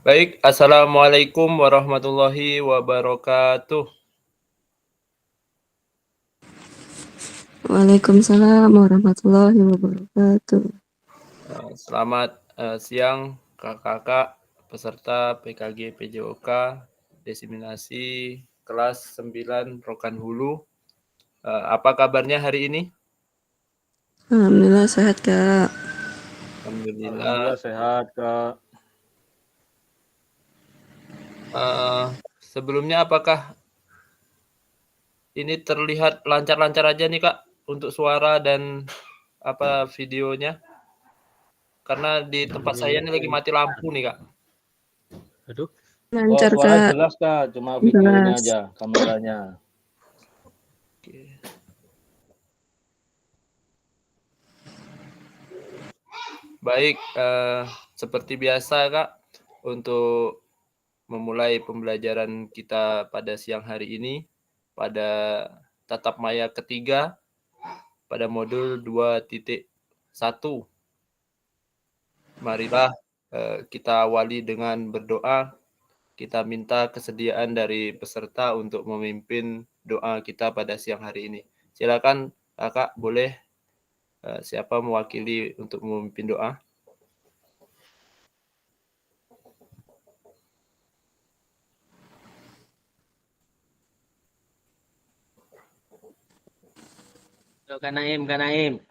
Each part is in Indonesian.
Baik, Assalamualaikum warahmatullahi wabarakatuh. Waalaikumsalam warahmatullahi wabarakatuh. Selamat siang kakak-kakak peserta PKG PJOK Diseminasi kelas 9 Rokan Hulu. Apa kabarnya hari ini? Alhamdulillah sehat, Kak. Alhamdulillah. Alhamdulillah sehat, Kak. Sebelumnya apakah ini terlihat lancar-lancar aja nih Kak untuk suara dan videonya? Karena di tempat saya ini lagi mati lampu nih Kak. Aduh. Oh, Lancar, suara Kak. jelas, Kak. Cuma videonya Jelas. aja, kameranya. Oke. Baik, seperti biasa Kak, untuk memulai pembelajaran kita pada siang hari ini, pada tatap maya ketiga, pada modul 2.1. Marilah kita awali dengan berdoa. Kita minta kesediaan dari peserta untuk memimpin doa kita pada siang hari ini. Silakan Kakak, boleh siapa mewakili untuk memimpin doa? Kak Naim, Kak Naim.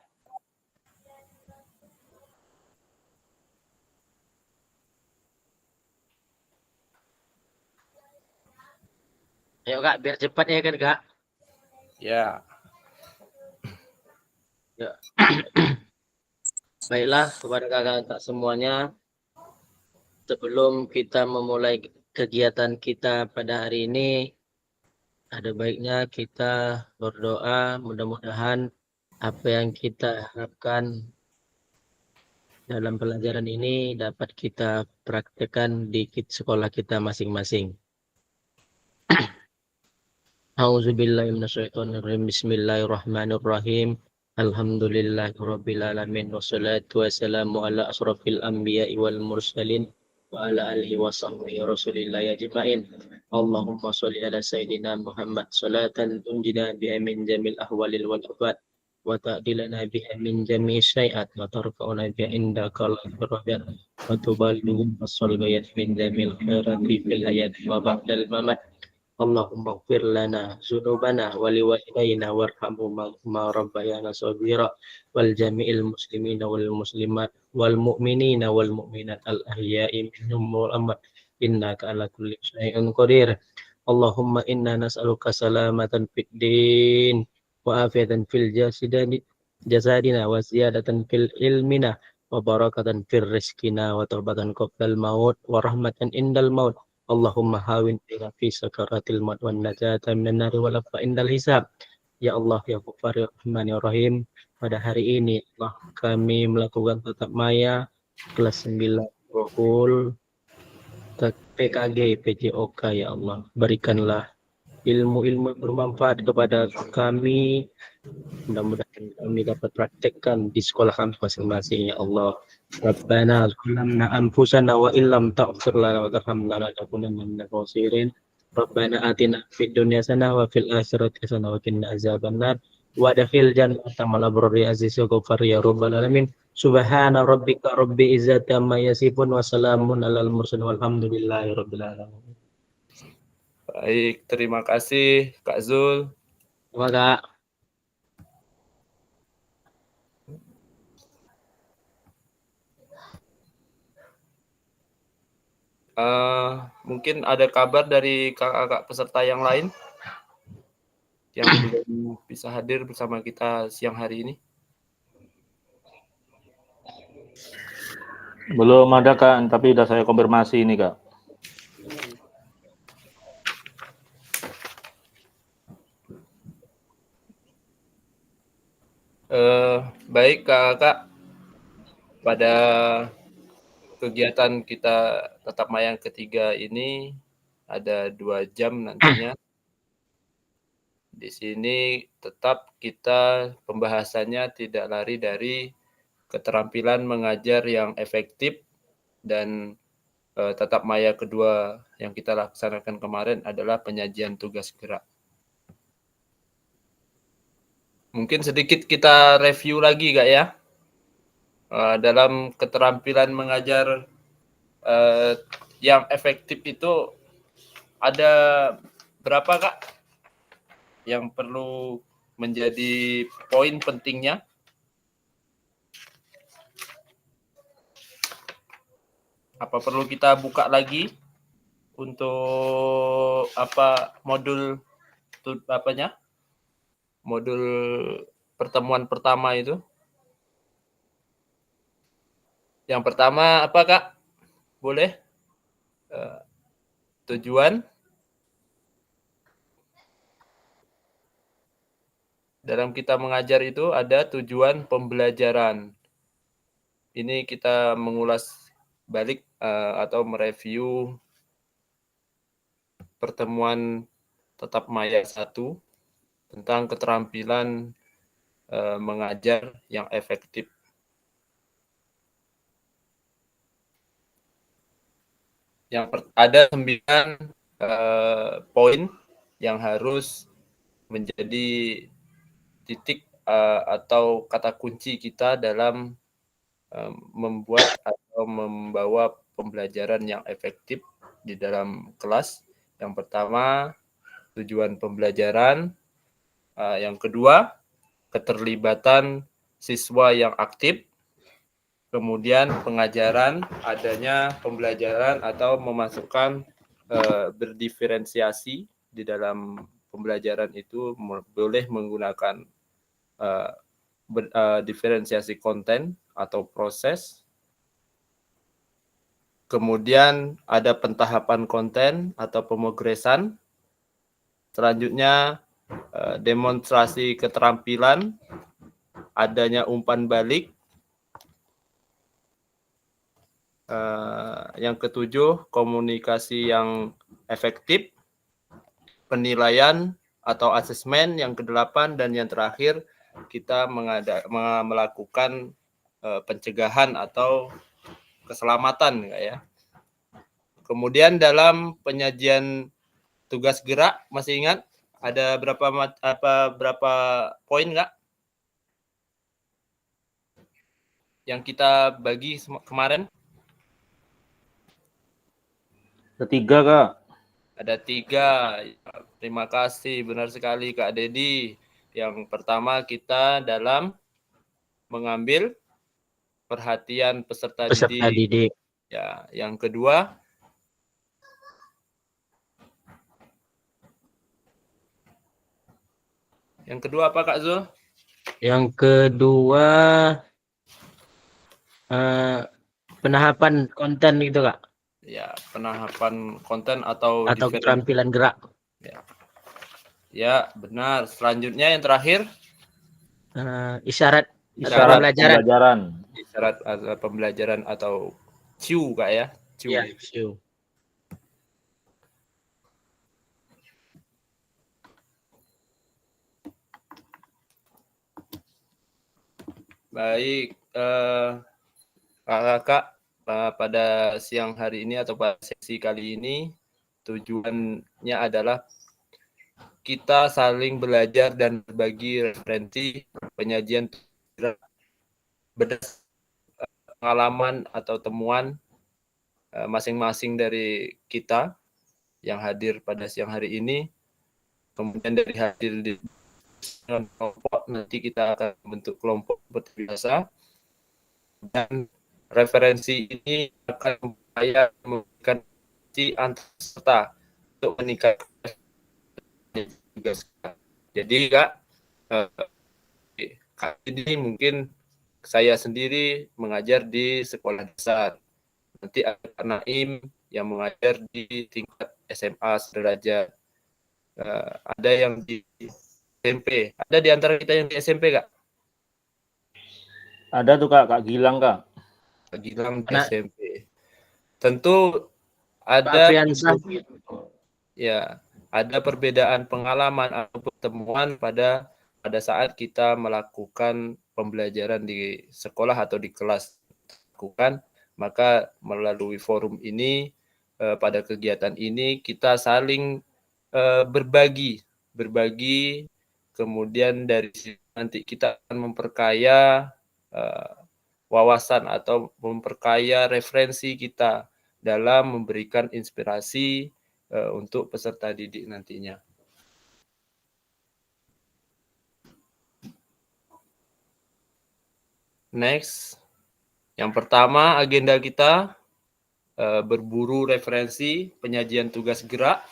Ayo Kak, biar cepat ya kan Kak. Ya. Ya. Baiklah kepada kakak-kakak semuanya, sebelum kita memulai kegiatan kita pada hari ini, ada baiknya kita berdoa, mudah-mudahan apa yang kita harapkan dalam pelajaran ini dapat kita praktekkan di sekolah kita masing-masing. A'udzubillahiminasyaitonirrajim. Bismillahirrahmanirrahim. Alhamdulillahirabbil alamin wassalatu wassalamu ala asrofil anbiya'i wal mursalin wa ala alihi wa sahbihi rasulillahi ajma'in. Allahumma sholli ala sayyidina Muhammad salatan tunjina biha min jamil ahwalil wal afat wa ta'dilana biha min jami'i syai'at wa tarfa'una biha indaka al-darajat wa tuballighuna as-salbayat min jamil khairati fil hayat wa ba'dal mamat. Allahumma ighfir lana dzunubana wa liwalidayna warhamhuma rabbayana shaghira wal jami'il muslimina wal muslimat wal mu'minina wal mu'minat al ahya'i minhum wal amwat innaka ala kulli syai'in qadir. Allahumma inna nas'aluka salamatan fid din wa afiatan fil jasadina wa ziyadatan fil ilmina wa barakatan fil rizqina wa taubatan qabla maut wa rahmatan indal maut. Allahumma hawin bina fi sakaratil maut wan najata minan nari wal afa indal hisab. Ya Allah, ya Ghaffar, ya Rahman, ya Rahim. Pada hari ini Allah kami melakukan tatap maya kelas 9 Rohul PKG PJOK. Ya Allah, berikanlah ilmu-ilmu yang bermanfaat kepada kami. Mudah-mudahan kami dapat praktekkan di sekolah kami masing-masing. Ya Allah, Rabbana zalamna anfusana wa illam taghfir lana wa tarhamna lanakunanna minal khasirin. Rabbana atina fid dunya hasanah wa fil akhirati hasanah wa qina azabannar. Wa adkhil jannata ma'al abrari aziz wa ghafar ya rabbal alamin. Subhana rabbika rabbil izzati amma yasifun wa salamun alal mursalin walhamdulillahi rabbil alamin. Baik, terima kasih Kak Zul. Terima Kak. Mungkin ada kabar dari kakak-kakak peserta yang lain yang belum bisa hadir bersama kita siang hari ini. Belum ada, Kak, tapi udah saya konfirmasi ini, Kak. Baik kakak, pada kegiatan kita tatap maya yang ketiga ini ada 2 jam nantinya. Di sini tetap kita pembahasannya tidak lari dari keterampilan mengajar yang efektif dan tatap maya kedua yang kita laksanakan kemarin adalah penyajian tugas gerak. Mungkin sedikit kita review lagi Kak ya. Dalam keterampilan mengajar yang efektif itu ada berapa Kak yang perlu menjadi poin pentingnya? Apa perlu kita buka lagi untuk modul modul pertemuan pertama itu? Yang pertama apa Kak? Boleh? Tujuan dalam kita mengajar itu ada tujuan pembelajaran. Ini kita mengulas balik atau mereview pertemuan tatap maya 1 tentang keterampilan mengajar yang efektif. Ada 9 poin yang harus menjadi titik atau kata kunci kita dalam membuat atau membawa pembelajaran yang efektif di dalam kelas. Yang pertama, tujuan pembelajaran. Yang kedua, keterlibatan siswa yang aktif. Kemudian pengajaran, adanya pembelajaran atau memasukkan berdiferensiasi di dalam pembelajaran itu boleh menggunakan diferensiasi konten atau proses. Kemudian ada pentahapan konten atau pemogresan. Selanjutnya demonstrasi keterampilan, adanya umpan balik. Yang ketujuh, komunikasi yang efektif, penilaian atau asesmen yang kedelapan, dan yang terakhir kita melakukan pencegahan atau keselamatan ya. Kemudian dalam penyajian tugas gerak, masih ingat ada berapa poin nggak yang kita bagi kemarin? Ada 3 Kak. Ada 3. Terima kasih, benar sekali Kak Dedi. Yang pertama kita dalam mengambil perhatian peserta didik. Ya, yang kedua apa Kak Zul? Yang kedua penahapan konten gitu Kak. Ya, penahapan konten atau keterampilan gerak. Ya, benar. Selanjutnya yang terakhir isyarat pembelajaran. Isyarat pembelajaran atau cue Kak ya. Cue. Ya, cue. Baik, kakak pada siang hari ini atau pada sesi kali ini tujuannya adalah kita saling belajar dan berbagi referensi penyajian berdasarkan pengalaman atau temuan masing-masing dari kita yang hadir pada siang hari ini. Kemudian dari hadir di kelompok, nanti kita akan membentuk kelompok seperti biasa, dan referensi ini akan berupaya memberikan antar peserta untuk meningkatkan tugas. Jadi Kak, kali ini mungkin saya sendiri mengajar di sekolah dasar. Nanti ada Kak Naim yang mengajar di tingkat SMA sederajat. Ada yang di SMP. Ada di antara kita yang di SMP Kak? Ada tuh Kak Gilang Kak. Kak Gilang di SMP. Tentu ada ada perbedaan pengalaman atau pertemuan pada saat kita melakukan pembelajaran di sekolah atau di kelas. Maka melalui forum ini, pada kegiatan ini kita saling berbagi, kemudian dari situ nanti kita akan memperkaya wawasan atau memperkaya referensi kita dalam memberikan inspirasi untuk peserta didik nantinya. Next, yang pertama agenda kita berburu referensi penyajian tugas gerak.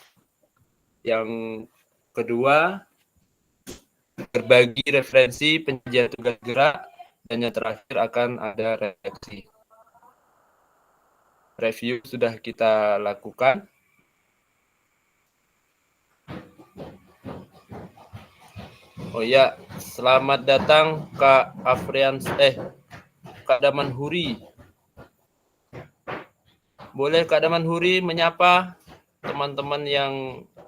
Yang kedua, berbagi referensi penyajian tugas gerak. Dan yang terakhir akan ada refleksi. Review sudah kita lakukan. Oh ya, selamat datang Kak Kak Daman Huri. Boleh Kak Daman Huri menyapa teman-teman yang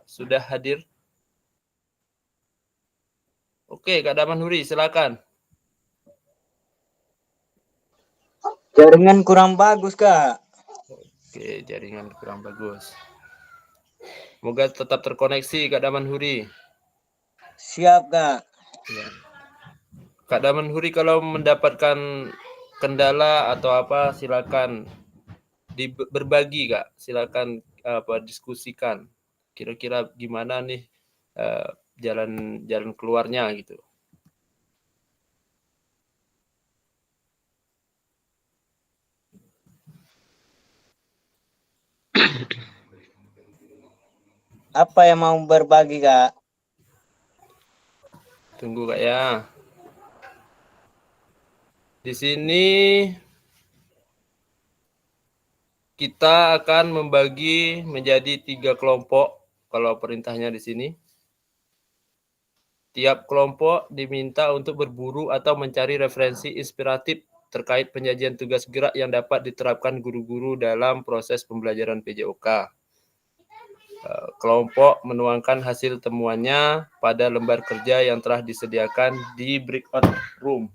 sudah hadir? Oke, Kak Daman Huri, silakan. Jaringan kurang bagus, Kak. Oke, jaringan kurang bagus. Semoga tetap terkoneksi, Kak Daman Huri. Siap, Kak. Ya. Kak Daman Huri, kalau mendapatkan kendala atau apa, silakan berbagi, Kak. Silakan diskusikan. Kira-kira gimana nih jalan keluarnya gitu. Apa yang mau berbagi, Kak? Tunggu, Kak ya. Di sini kita akan membagi menjadi 3 kelompok kalau perintahnya di sini. Tiap kelompok diminta untuk berburu atau mencari referensi inspiratif terkait penyajian tugas gerak yang dapat diterapkan guru-guru dalam proses pembelajaran PJOK. Kelompok menuangkan hasil temuannya pada lembar kerja yang telah disediakan di breakout room.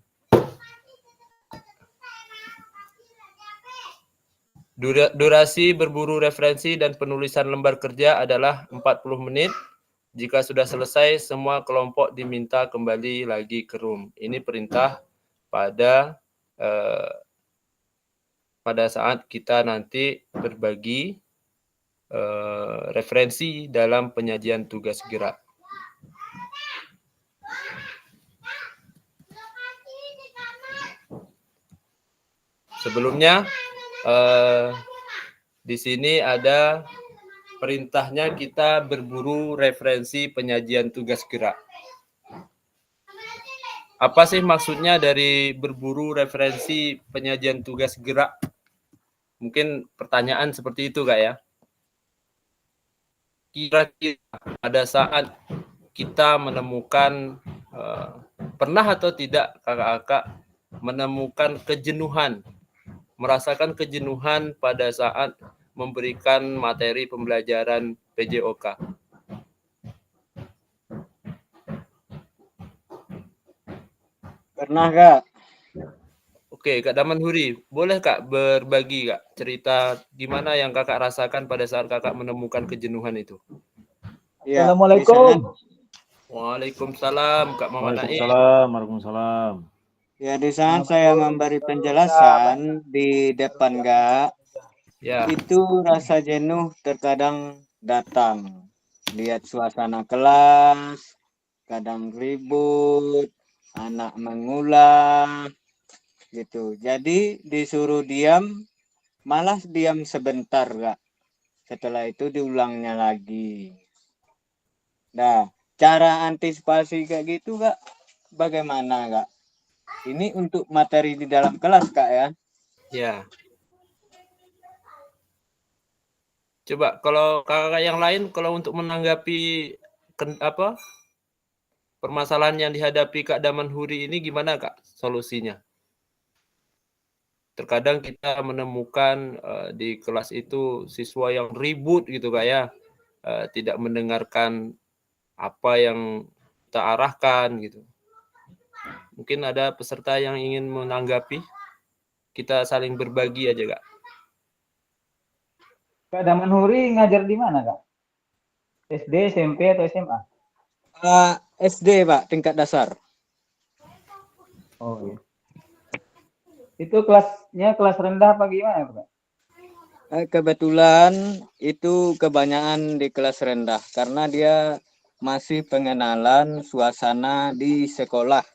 Durasi berburu referensi dan penulisan lembar kerja adalah 40 menit. Jika sudah selesai, semua kelompok diminta kembali lagi ke room. Ini perintah pada saat kita nanti berbagi referensi dalam penyajian tugas gerak. Sebelumnya, di sini ada perintahnya kita berburu referensi penyajian tugas gerak. Apa sih maksudnya dari berburu referensi penyajian tugas gerak? Mungkin pertanyaan seperti itu, Kak ya. Kira-kira pada saat kita menemukan, pernah atau tidak kakak-kakak menemukan kejenuhan, merasakan kejenuhan pada saat memberikan materi pembelajaran PJOK? Pernah, Kak. Oke, Kak Daman Huri, boleh Kak berbagi Kak cerita gimana yang Kakak rasakan pada saat Kakak menemukan kejenuhan itu? Ya, Assalamualaikum. Waalaikumsalam, Kak Mama Naim. Waalaikumsalam. Ya, di sana saya memberi penjelasan di depan, Kak. Ya. Itu rasa jenuh terkadang datang. Lihat suasana kelas, kadang ribut, anak mengulang, gitu. Jadi disuruh diam, malah diam sebentar, Kak. Setelah itu diulangnya lagi. Nah, cara antisipasi kayak gitu, Kak, bagaimana, Kak? Ini untuk materi di dalam kelas, Kak, ya? Ya. Coba kalau kakak yang lain, kalau untuk menanggapi permasalahan yang dihadapi Kak Daman Huri ini gimana Kak solusinya? Terkadang kita menemukan di kelas itu siswa yang ribut gitu Kak ya, tidak mendengarkan apa yang kita arahkan gitu. Mungkin ada peserta yang ingin menanggapi, kita saling berbagi aja Kak. Kak Daman Huri ngajar di mana, Kak? SD, SMP, atau SMA? SD, Pak, tingkat dasar. Oh iya. Itu kelasnya kelas rendah apa gimana, Pak? Kebetulan itu kebanyakan di kelas rendah karena dia masih pengenalan suasana di sekolah.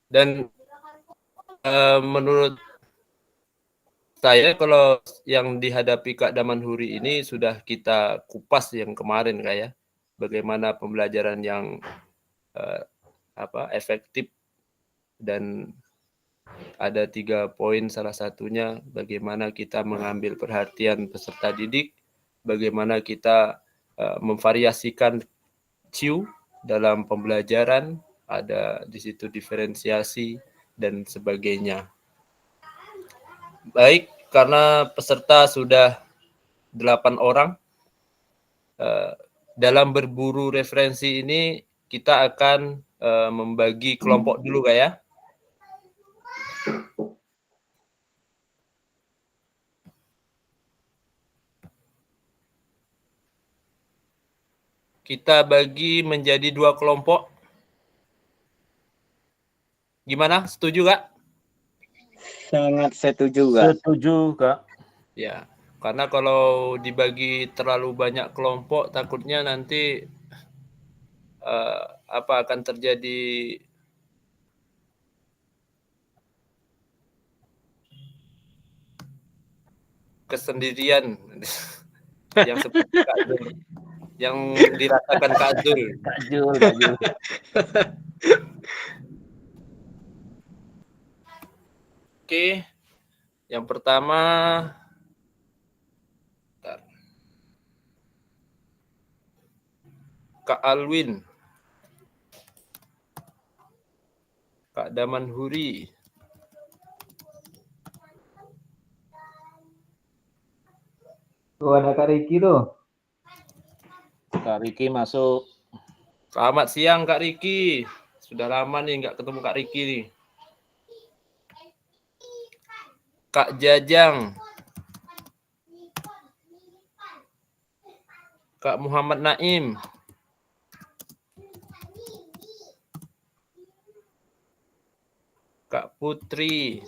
Dan menurut saya kalau yang dihadapi Kak Daman Huri ini sudah kita kupas yang kemarin Kak ya. Bagaimana pembelajaran yang efektif, dan ada 3 poin, salah satunya bagaimana kita mengambil perhatian peserta didik, bagaimana kita memvariasikan cue dalam pembelajaran, ada di situ diferensiasi dan sebagainya. Baik, karena peserta sudah 8 orang, dalam berburu referensi ini kita akan membagi kelompok dulu Kak ya. Kita bagi menjadi 2 kelompok. Gimana? Setuju Kak? Sangat setuju, Kak. Setuju, Kak. Ya, karena kalau dibagi terlalu banyak kelompok, takutnya nanti akan terjadi kesendirian yang seperti Kak Zul, yang dirasakan Kak Zul. Kak Jul. Oke, yang pertama Kak Alwin, Kak Daman Huri, Tuh ada Kak Riki tuh. Kak Riki masuk. Selamat siang Kak Riki. Sudah lama nih nggak ketemu Kak Riki nih. Kak Jajang, Kak Muhammad Naim, Kak Putri,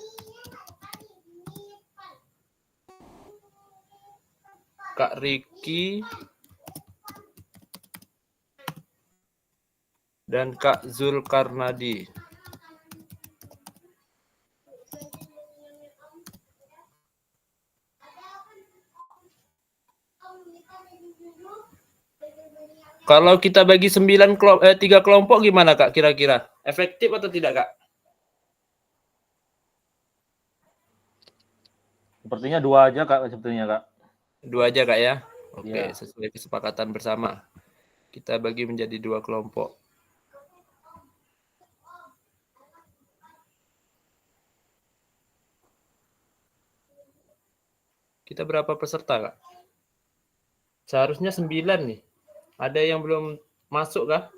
Kak Riki, dan Kak Zulkarnadi. Kalau kita bagi 3 kelompok gimana Kak kira-kira? Efektif atau tidak Kak? Sepertinya 2 aja, Kak, sepertinya, Kak. 2 aja Kak ya? Oke, Ya. sesuai kesepakatan bersama. Kita bagi menjadi 2 kelompok. Kita berapa peserta Kak? Seharusnya 9 nih. Ada yang belum masuk kah?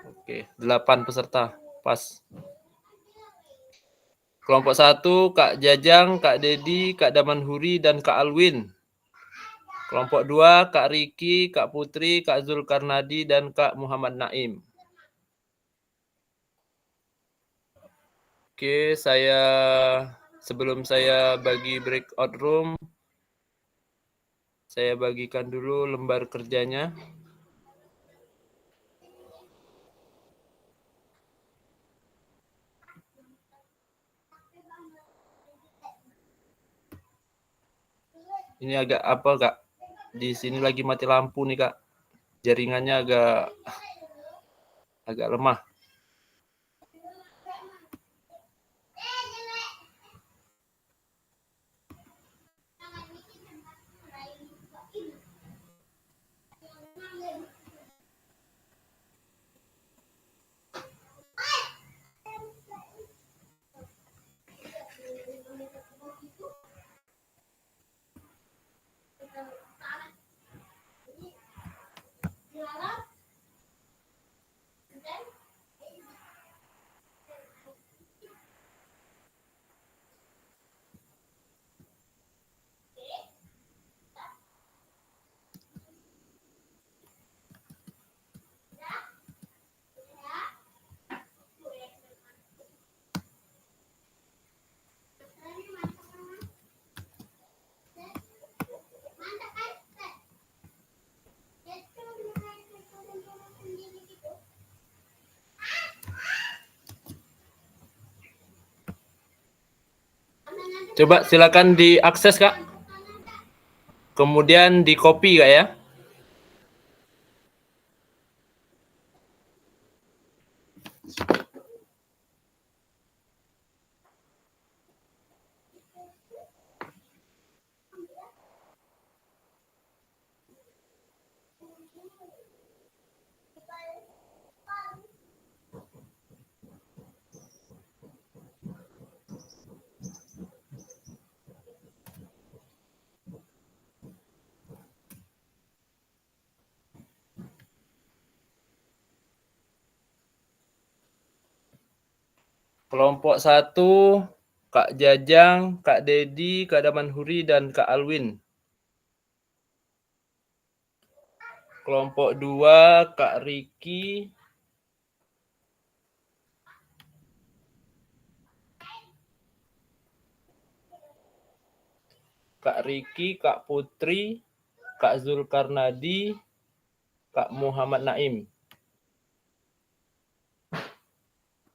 Oke, 8 peserta. Pas. Kelompok 1, Kak Jajang, Kak Dedi, Kak Daman Huri, dan Kak Alwin. Kelompok 2, Kak Riki, Kak Putri, Kak Zulkarnadi, dan Kak Muhammad Naim. Oke, sebelum saya bagi breakout room, saya bagikan dulu lembar kerjanya. Ini agak apa Kak? Di sini lagi mati lampu nih Kak. Jaringannya agak lemah. Coba silakan diakses Kak. Kemudian di copy Kak ya. Kelompok 1, Kak Jajang, Kak Dedi, Kak Damanhuri, dan Kak Alwin. Kelompok 2, Kak Riki, Kak Putri, Kak Zulkarnadi, Kak Muhammad Naim.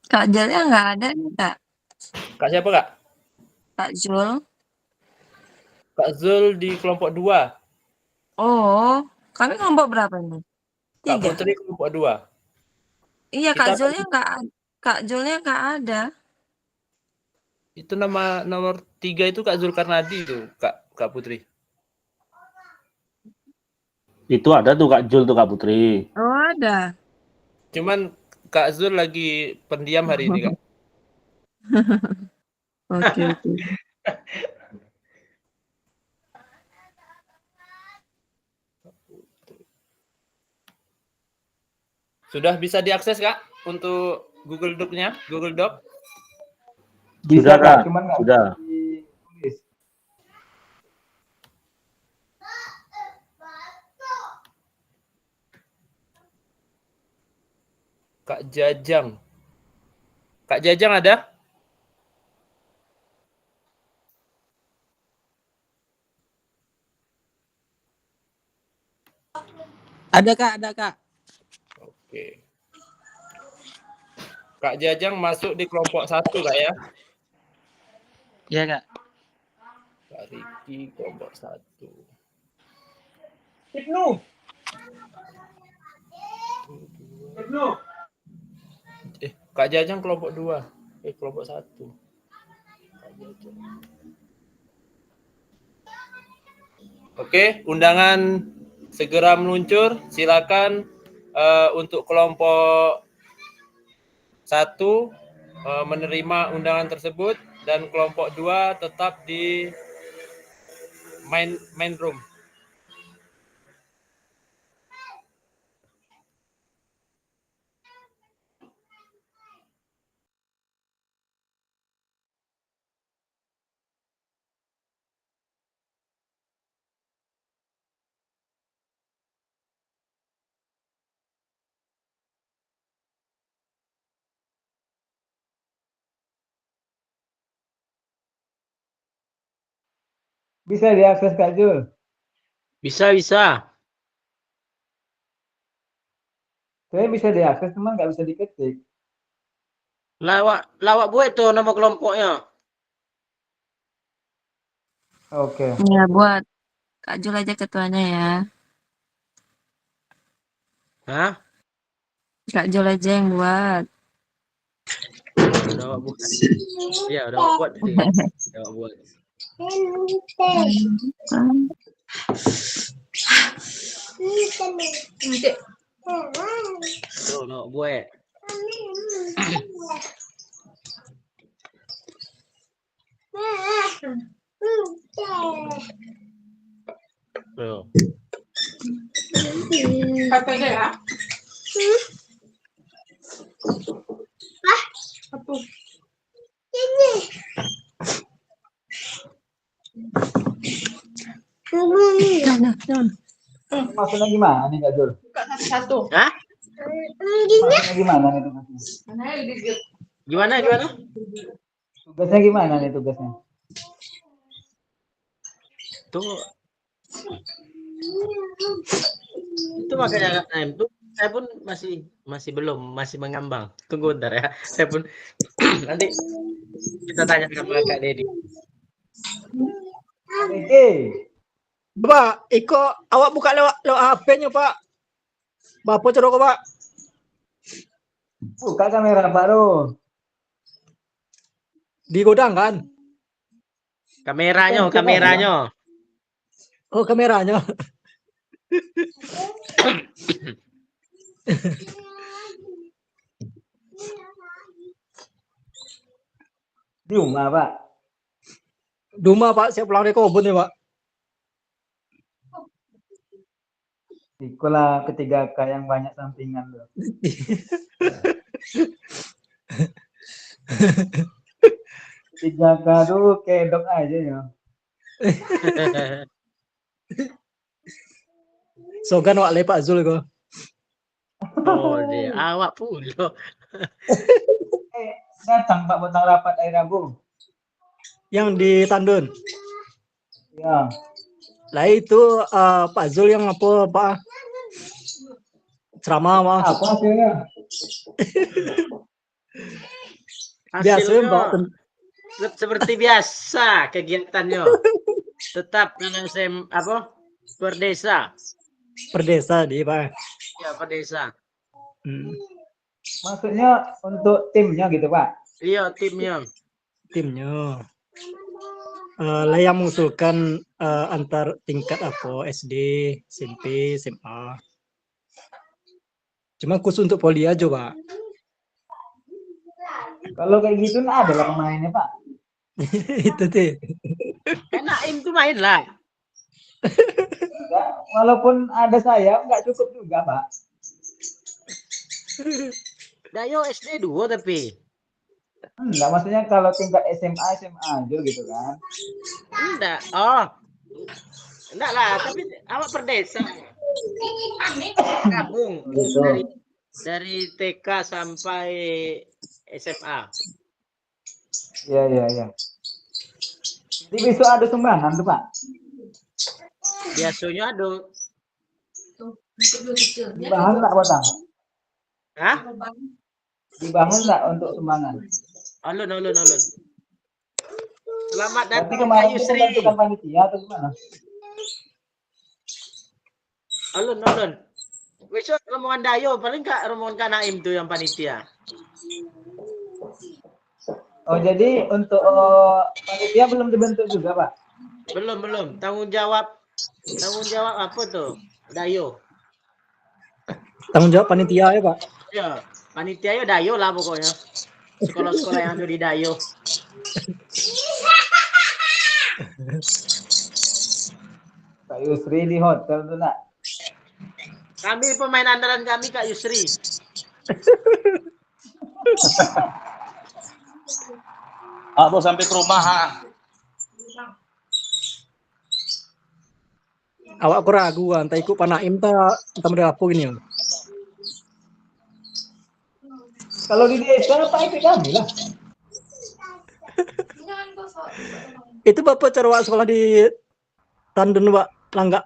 Kak Julnya nggak ada nih, Kak. Kak siapa Kak? Kak Jul. Kak Zul di kelompok 2. Oh, kami kelompok berapa nih? Kak 3. Putri kelompok 2. Iya, Kak Kita Julnya nggak ada. itu nomor 3 itu Kak Zulkarnadi itu, Kak Putri. Itu ada tuh Kak Jul tuh Kak Putri. Oh, ada. Cuman Kak Zul lagi pendiam hari ini Kak. Oke, oke. Sudah bisa diakses Kak untuk Google Doc-nya, Google Doc? Bisa Sudah, Kak, Kak. cuman nggak Sudah. bisa ditulis. Kak Jajang. Kak Jajang ada? Ada Kak, ada Kak. Oke. Kak Jajang masuk di kelompok 1 Kak ya? Iya Kak. Kak Riki kelompok 1. Ibnu. Kak Jajang kelompok 2. Kelompok 1. Kak Jajang. Oke, undangan segera meluncur. Silakan untuk kelompok 1 menerima undangan tersebut dan kelompok 2 tetap di main room. Bisa diakses Kak Jul. Bisa, bisa. Saya bisa diakses, cuman nggak bisa diketik. Lawak buat tuh nama kelompoknya. Oke. Ya, buat Kak Jul aja ketuanya ya. Hah? Kak Jul aja yang buat. Udah awak buat. Iya, udah awak buat. Udah awak buat. Tuh, udah awak buat. Tuh. Maksudnya gimana nih Kak Jul? Hah? Maksudnya gimana nih tugasnya? Gimana? Tugasnya gimana nih tugasnya? Tuh. Itu makanya tuh saya pun masih belum, masih mengambang. Tunggu bentar ya. Saya pun nanti kita tanya sama Kak Dedi. Oke. Pak, Iko awak buka lewat HP-nya, Pak. Bapak cerok, Pak. Buka kamera Pak tuh. Di godang kan? Kameranya, Bukan, kameranya. Oh, kameranya. Di rumah Pak. Duma, Pak, saya pulang dari kebun ya, Pak. Itulah ketiga K yang banyak sampingan tuh. Tiga K tuh kedok aja ya. Sogan wak Pak Zul kok. Oh, dia awak pula. Datang Pak Botang rapat hari Rabu. Yang di Tandun. Ya. Lah itu Pak Zul yang apa, Pak? Ceramah, Pak. Apa hasilnya? Biasanya, Pak. Seperti biasa kegiatannya. Tetap dalam perdesa. Perdesa di, Pak. Ya, perdesa. Maksudnya untuk timnya gitu Pak? Iya, timnya. Timnya. Lah yang mengusulkan antar tingkat apa SD, SMP, SMA. Cuma khusus untuk poli aja, Pak. Kalau kayak gitu nah ada lah pemainnya Pak. Itu tuh. Naim tuh main lah. Enggak, walaupun ada saya nggak cukup juga Pak. Dayo SD 2 tapi. Enggak, maksudnya kalau tingkat SMA aja gitu kan. Enggak. Oh. Enggak lah, tapi awak perdesa. Gabung Gitu. dari TK sampai SMA. Iya. Jadi besok ada sumbangan tuh Pak. Biasanya ada. Dibahas nggak Botang? Hah? Dibahas nggak untuk sumbangan? Alun. Selamat Berarti datang kemarin Kak itu Yusri. pembentukan panitia atau gimana? Alun. Besok rombongan Dayo, paling Kak rombongan Kak Naim tuh yang panitia. Oh jadi untuk panitia belum dibentuk juga Pak? Belum. Tanggung jawab apa tuh? Dayo. Tanggung jawab panitia ya, Pak. Ya, panitia ya Dayo lah pokoknya. Sekolah-sekolah yang ada di Dayo. Kak Yusri di hotel tuh nak. Kami pemain andalan kami Kak Yusri. Aku sampai ke rumah. Awak aku ragu entah ikut Pak Naim tak model apa gini. Kalau di desa Pak ikut kami lah. Itu Bapak cara sekolah di Tandun, Pak, Langga.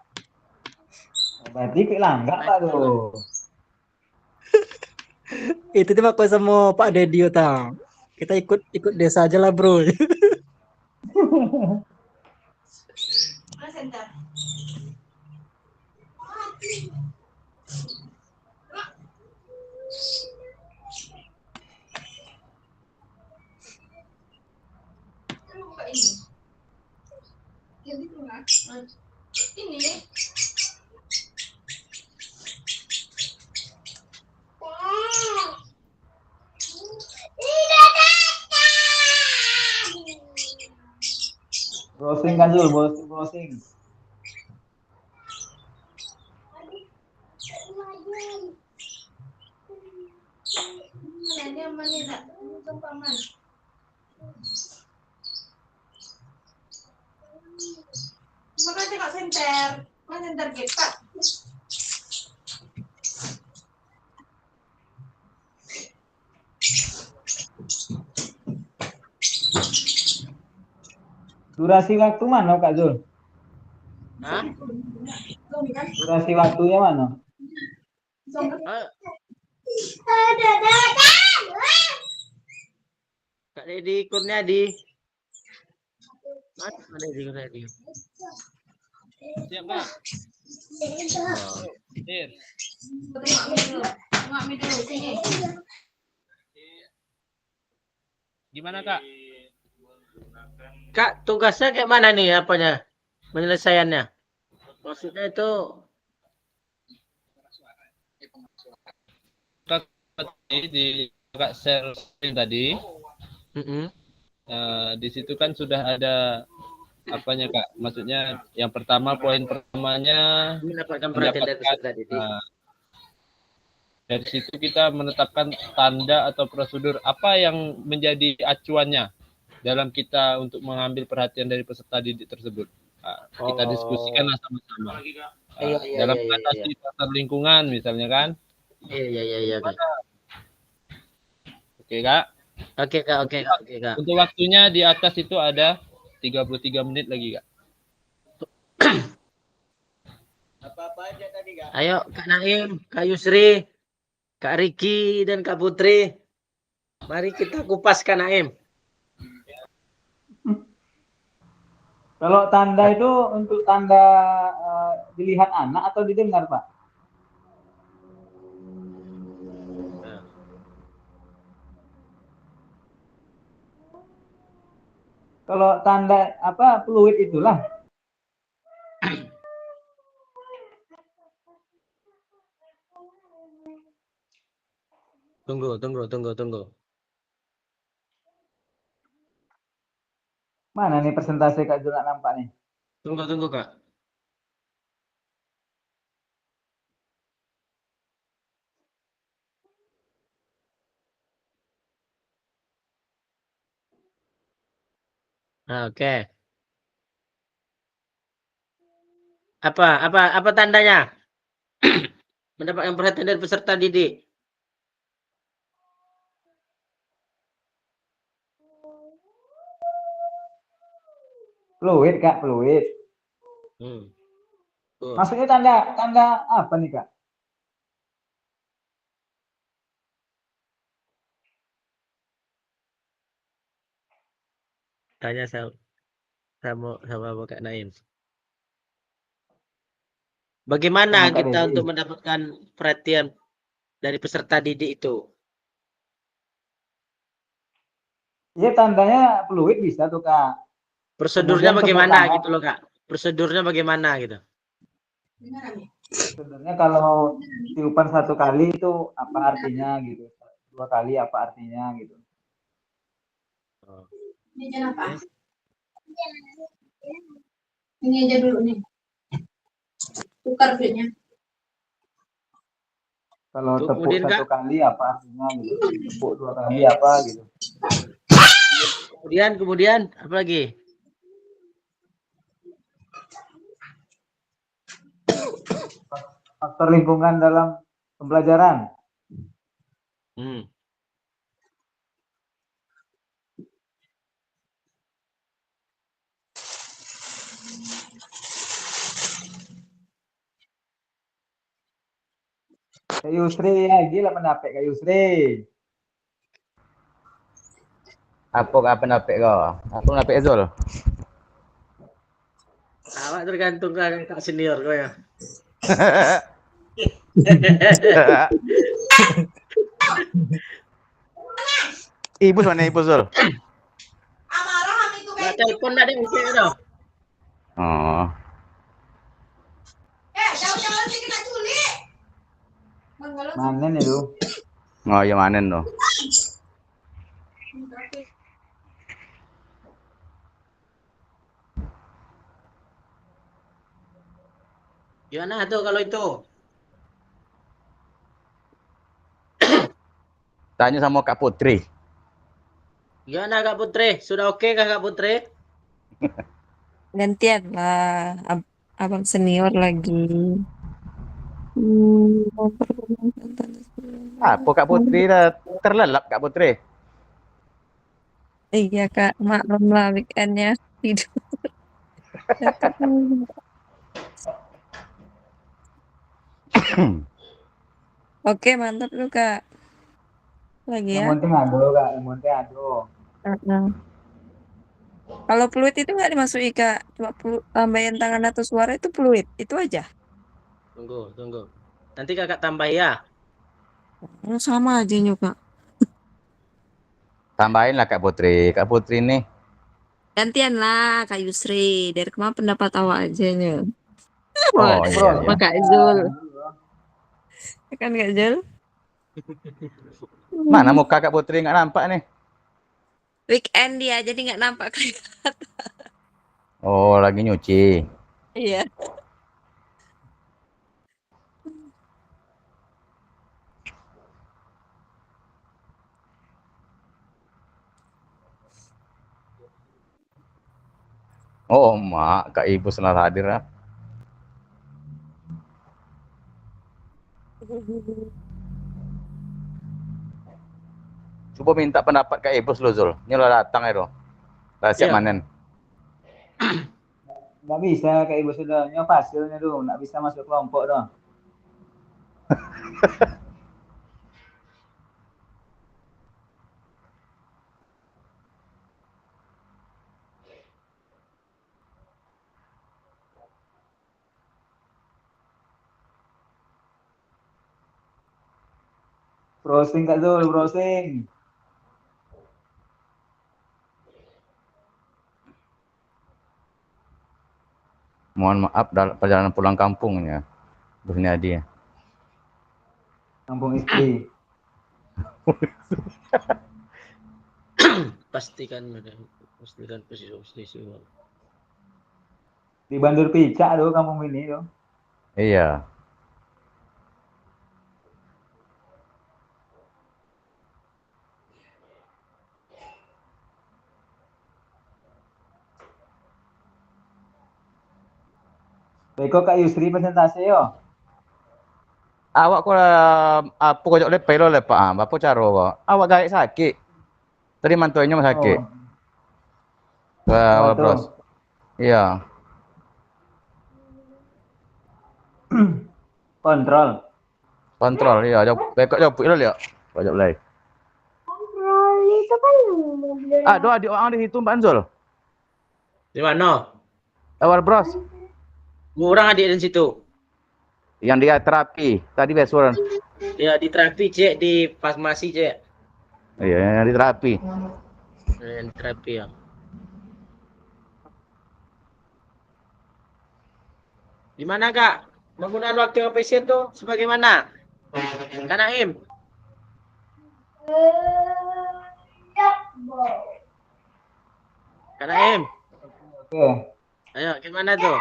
Berarti ikut Langga Pak tuh. Itu tuh Bapak sama Pak Dedio tang. Kita ikut desa aja lah, Bro. Ini Browsing kan Zul, browsing. Ini mana tak? Itu paman. Makanya Kak Senter, mana senter kita? Durasi waktu mana Kak Zul? Hah? Durasi waktunya mana? Kak Dedi Kurniadi. Ready. Siap, Kak? Dir. Gimana, Kak? Kak, tugasnya kayak mana nih apanya? Penyelesaiannya? Maksudnya itu Kak, di Kak share tadi, di situ kan sudah ada apanya, Kak? Maksudnya yang pertama, poin pertamanya mendapatkan perhatian dari peserta didik. Dari situ kita menetapkan tanda atau prosedur apa yang menjadi acuannya dalam kita untuk mengambil perhatian dari peserta didik tersebut. Kita diskusikanlah sama-sama. Dalam mengatasi faktor lingkungan misalnya kan. Iya. Oke, Kak. Oke, Kak. Untuk waktunya di atas itu ada 33 menit lagi, Kak. Apa-apa aja tadi, Kak? Ayo, Kak Naim, Kak Yusri, Kak Riki, dan Kak Putri. Mari kita kupas Kak Naim. Kalau tanda itu untuk tanda dilihat anak atau didengar, Pak? Kalau tanda apa fluid itulah. Tunggu. Mana nih persentase Kak Jul nggak nampak nih? Tunggu, Kak. Oke. Apa tandanya? Mendapatkan perhatian dari peserta didik. Fluid, Kak, fluid. Maksudnya tanda apa nih, Kak? Tanya sama Kak Naim. Bagaimana Sama Kak kita Dedi. untuk mendapatkan perhatian dari peserta didik itu? Iya, tandanya fluid bisa tuh, Kak. Prosedurnya Kemudian bagaimana tepuk tangan. gitu loh, Kak? Prosedurnya bagaimana gitu? Sebenarnya kalau tiupan 1 kali itu apa artinya gitu. 2 kali apa artinya gitu. Ini apa? Ini aja dulu nih. Tukar duitnya. Kalau tepuk Kemudian, 1 Kak? kali apa artinya gitu. Tepuk 2 kali apa gitu. Kemudian apa lagi? Faktor lingkungan dalam pembelajaran. Kak Yusri, ya gila pendapat Kak Yusri. Apa pendapat kau? Apa pendapat Zul? Awak tergantung Kak senior kau ya. Ibu mana Ibu Zul? Nggak telepon tadi mungkin itu. Oh. Jauh-jauh sih kita culik. Manen itu. Oh, ya manen tuh. Gimana tuh kalau itu? Tanya sama Kak Putri. Gimana Kak Putri? Sudah oke kah Kak Putri? Gantian lah, abang senior lagi. Apa Kak Putri dah terlelap Kak Putri? Iya Kak, maklum lah weekendnya tidur. Oke, mantap lu Kak. Lagi ya. Yang penting ado, Kak. Yang penting ado. Kalau peluit itu nggak dimasuki Kak, cuma tambahin tangan atau suara itu peluit, itu aja. Tunggu. Nanti kakak tambah ya. Oh, sama aja Kak. Tambahin lah Kak Putri. Kak Putri nih. Gantian lah Kak Yusri, dari kemarin pendapat awak aja nya. Wah, Oh iya Bro, iya. Kak Zul, kan Kak Zul? Mana muka Kak Putri nggak nampak nih? Weekend dia, jadi nggak nampak kelihatan. Oh lagi nyuci. Iya. Oh mak, Kak Ibu senang hadir lah. Coba minta pendapat Kak Ibu dulu Zul. Ini lo datang itu. Lah siap Ya. manen. nggak bisa kayak ibu sudah nyop hasilnya dulu, nggak bisa masuk kelompok dong. Browsing Kak Zul, browsing. Mohon maaf dalam perjalanan pulang kampungnya. Dunia dia. Kampung istri. Pastikan posisi. Di Bandur Picak tuh kampung ini tuh. Iya. Beko Kak Yusri presentasi yo. Awak kok apa kok le pelo le Pak? Apa cara kok? Awak gaik sakit. Tadi mantunya mas sakit. Oh, Wah, oh tuh. bros. Iya. Kontrol. Kontrol iya. Bekok jauh pulih ya. Pojok lagi. Kontrol itu kan mobil. Aduh, adik orang di situ Mbak Anzul. Di mana? Awal bros. Kurang adik di situ. Yang dia terapi. Tadi besuran. Ya di terapi cek, di farmasi cek. Iya, yang di terapi. Di terapi ya. Di mana kak? Penggunaan waktu yang pasien tuh sebagaimana? Kak Naim? Kak Naim? Oke. Ayo, gimana tuh?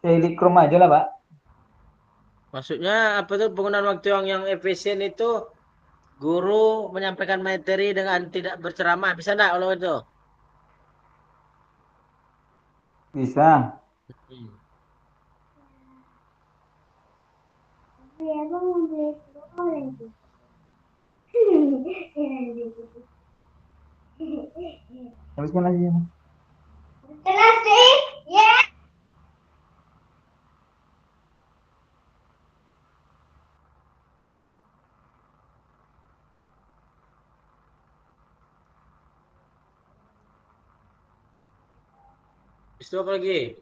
Selikrom aja lah Pak. Maksudnya apa tuh penggunaan waktu yang efisien itu guru menyampaikan materi dengan tidak berceramah. Bisa enggak kalau itu? Bisa. Habiskan aja. Itu apa lagi?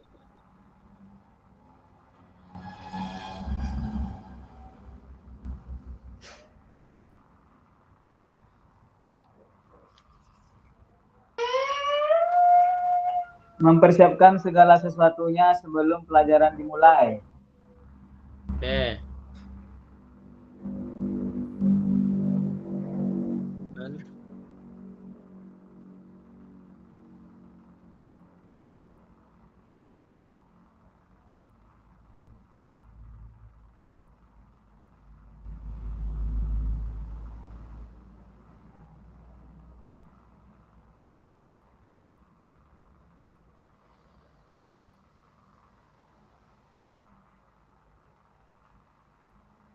Mempersiapkan segala sesuatunya sebelum pelajaran dimulai. Oke.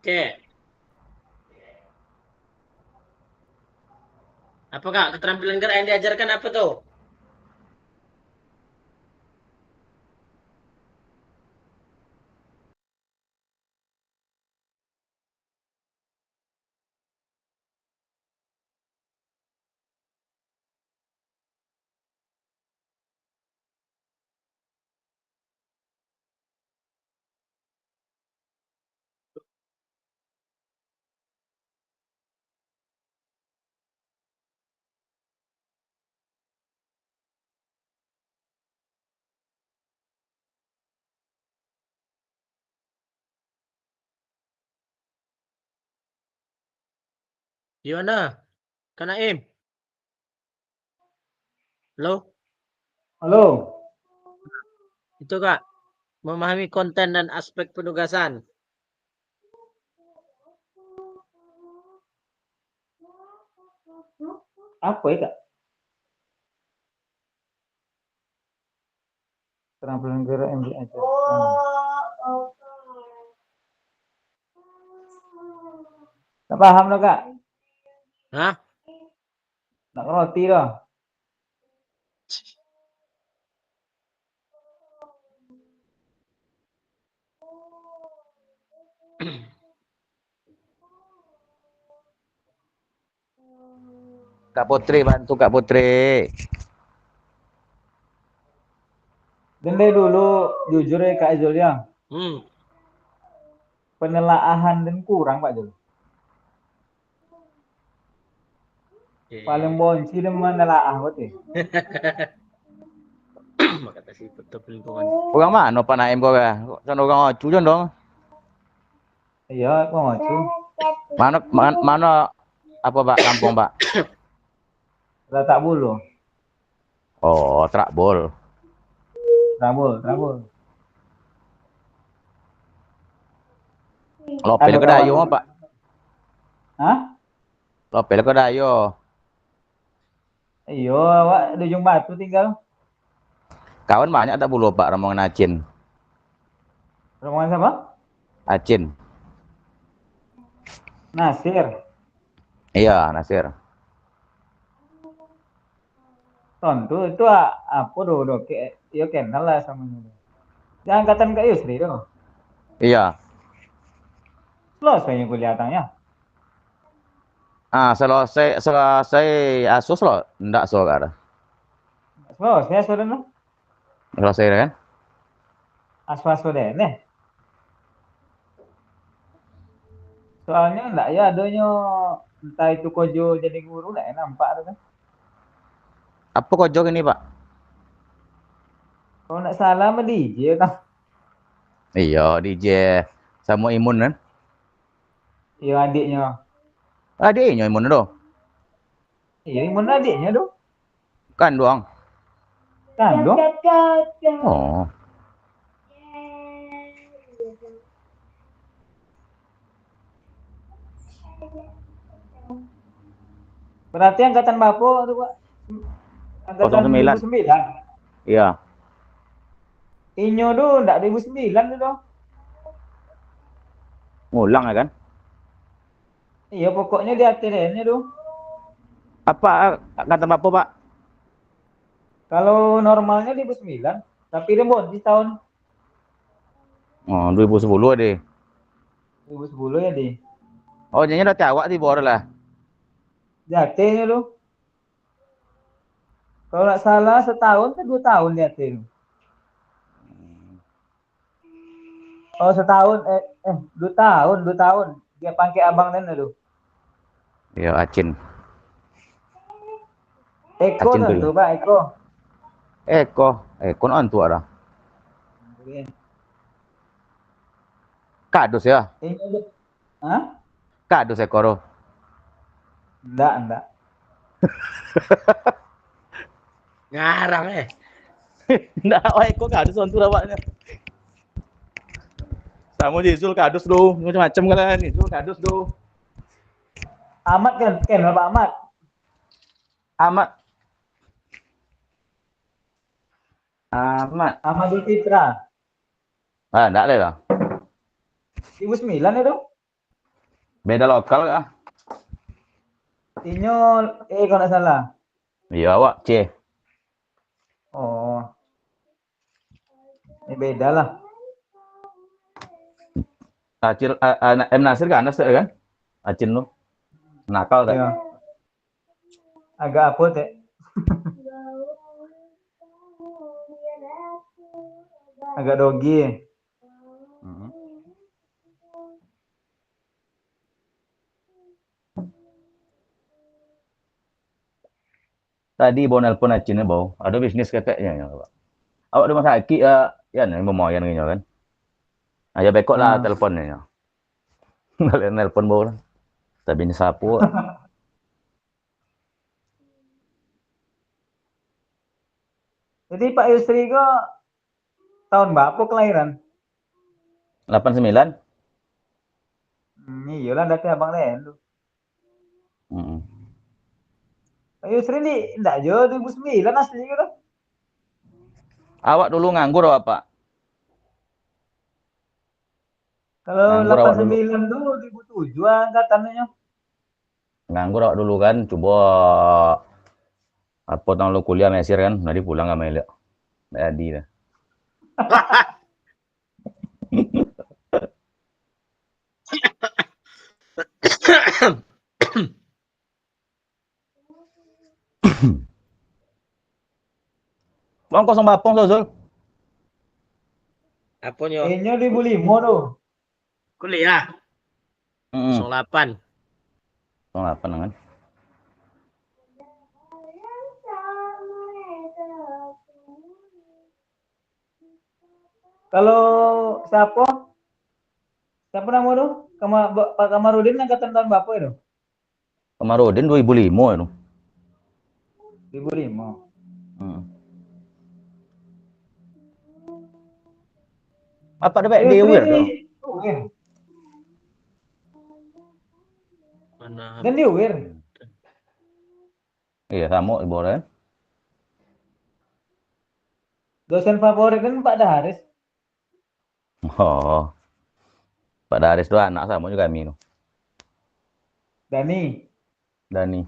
Oke. Apa kak keterampilan gerak yang diajarkan apa tuh? Gimana? Kak Naim? Halo? Halo. Itu Kak, memahami konten dan aspek penugasan. Apa ya, Kak? Keterampilan gerak yang diajarkan. Tak paham loh, Kak. Hah? Nak roti loh. Kak Putri, bantu Kak Putri. Dan dari dulu, jujur ya Kak Zul ya, penelaahan dan kurang Pak Zul. Paling bonci dan menelaah betul. Kata si betul lingkungan. Orang mana Pak Naim kau ya? Kan orang Acu dong. Iya, kok ngacu. Mana apa Pak kampung Pak? Tak bulu. Oh, Trakbol. Trabul. Lopel ke Dayo Pak? Hah? Lopel ke Dayo. Iya, awak di Ujung Batu tinggal. Kawan banyak tak bulu Pak rombongan Acin. Rombongan siapa? Acin. Nasir. Iya, Nasir. Tontu itu apa do ya kenal lah sama dia. Dia angkatan Kak Yusri tuh. Iya. Selesai kuliahannya. Selesai asus loh, enggak so kan? Selesai saudara. Selesai kan? Aswaso deh. Soalnya enggak ya adanya entah itu Kojo jadi guru enggak nampak tuh kan. Apa Kojo ini Pak? Kalau enggak salah mah DJ kan. Iya, DJ sama Imun kan? Iya adiknya. Adiknya Imun doh. Iya Imun adiknya tuh. Kan doang. Kan dong. Oh. Berarti angkatan Bapo tuh Pak. Angkatan 09. 2009. Iya. Inyo tuh enggak 2009 tuh dong. Ngulang ya kan? Iya pokoknya di ATN-nya tuh. Apa kata Bapak Pak? Kalau normalnya 2009, tapi rembon di tahun Oh, 2010 deh. 2010 ya di. Oh, jadinya udah tiawak di bawah lah. Jatenya lu. Kalau nggak salah setahun ke 2 tahun di AT lu. Oh setahun 2 tahun. Dia pakai abang dan lu. Iya, Acin. Eko Acin tentu tuh. Pak Eko. Eko non tua dah. Kadus ya? Hah? Kadus Ekoro. Enggak. Ngarang Enggak, Eko kadus on tua Pak. Sama Jizul kadus do, macam-macam kan Jizul kadus do. Ahmad kan Pak Ahmad. Ahmadul Fitra. Ah, enggak lah. 2009 itu. Beda lokal kah? Inyo kalau nggak salah. Iya, Wak, C. Oh. Ini beda lah. Acil M Nasir kan kan? Acin lu. Nakal kan? Iya. Agak apa teh? Agak dogi. Tadi mau nelpon Acin bau. Ada bisnis katanya ya, Pak. Awak di rumah sakit ya nih mau yang gitu kan. Aja bekok lah teleponnya ya. Nelpon bau lah. Tapi ini sapu. Jadi Pak Yusri kok tahun berapa kelahiran? 89. Iyalah berarti abang Lelu. Mm. Pak Yusri ini enggak jauh 2009 asli gitu. Awak dulu nganggur apa, Pak? Kalau Nganggur awak dulu. 89 tuh 2007 angkatannya. Nganggur awak dulu kan. Coba apa tahun lu kuliah Mesir kan, nanti pulang sama Elio. Nggak jadi dah. Bang kosong bapong Zul. Apa nyo? Kayaknya 2005 tuh. Kuliah. 08 08. kan. Kalau siapa? Siapa nama tuh? Pak Kamarudin angkatan tahun berapa itu? Kamarudin 2005 itu. 2005. Hmm. Apa ada baik Yusri Dewir ini tuh? Uwir. Mana? Dan dia Uwir. Iya, sama ibu kan. Dosen favorit kan Pak Daharis. Oh. Pak Daris tuh anak sama juga kami tuh. Dani. Dani.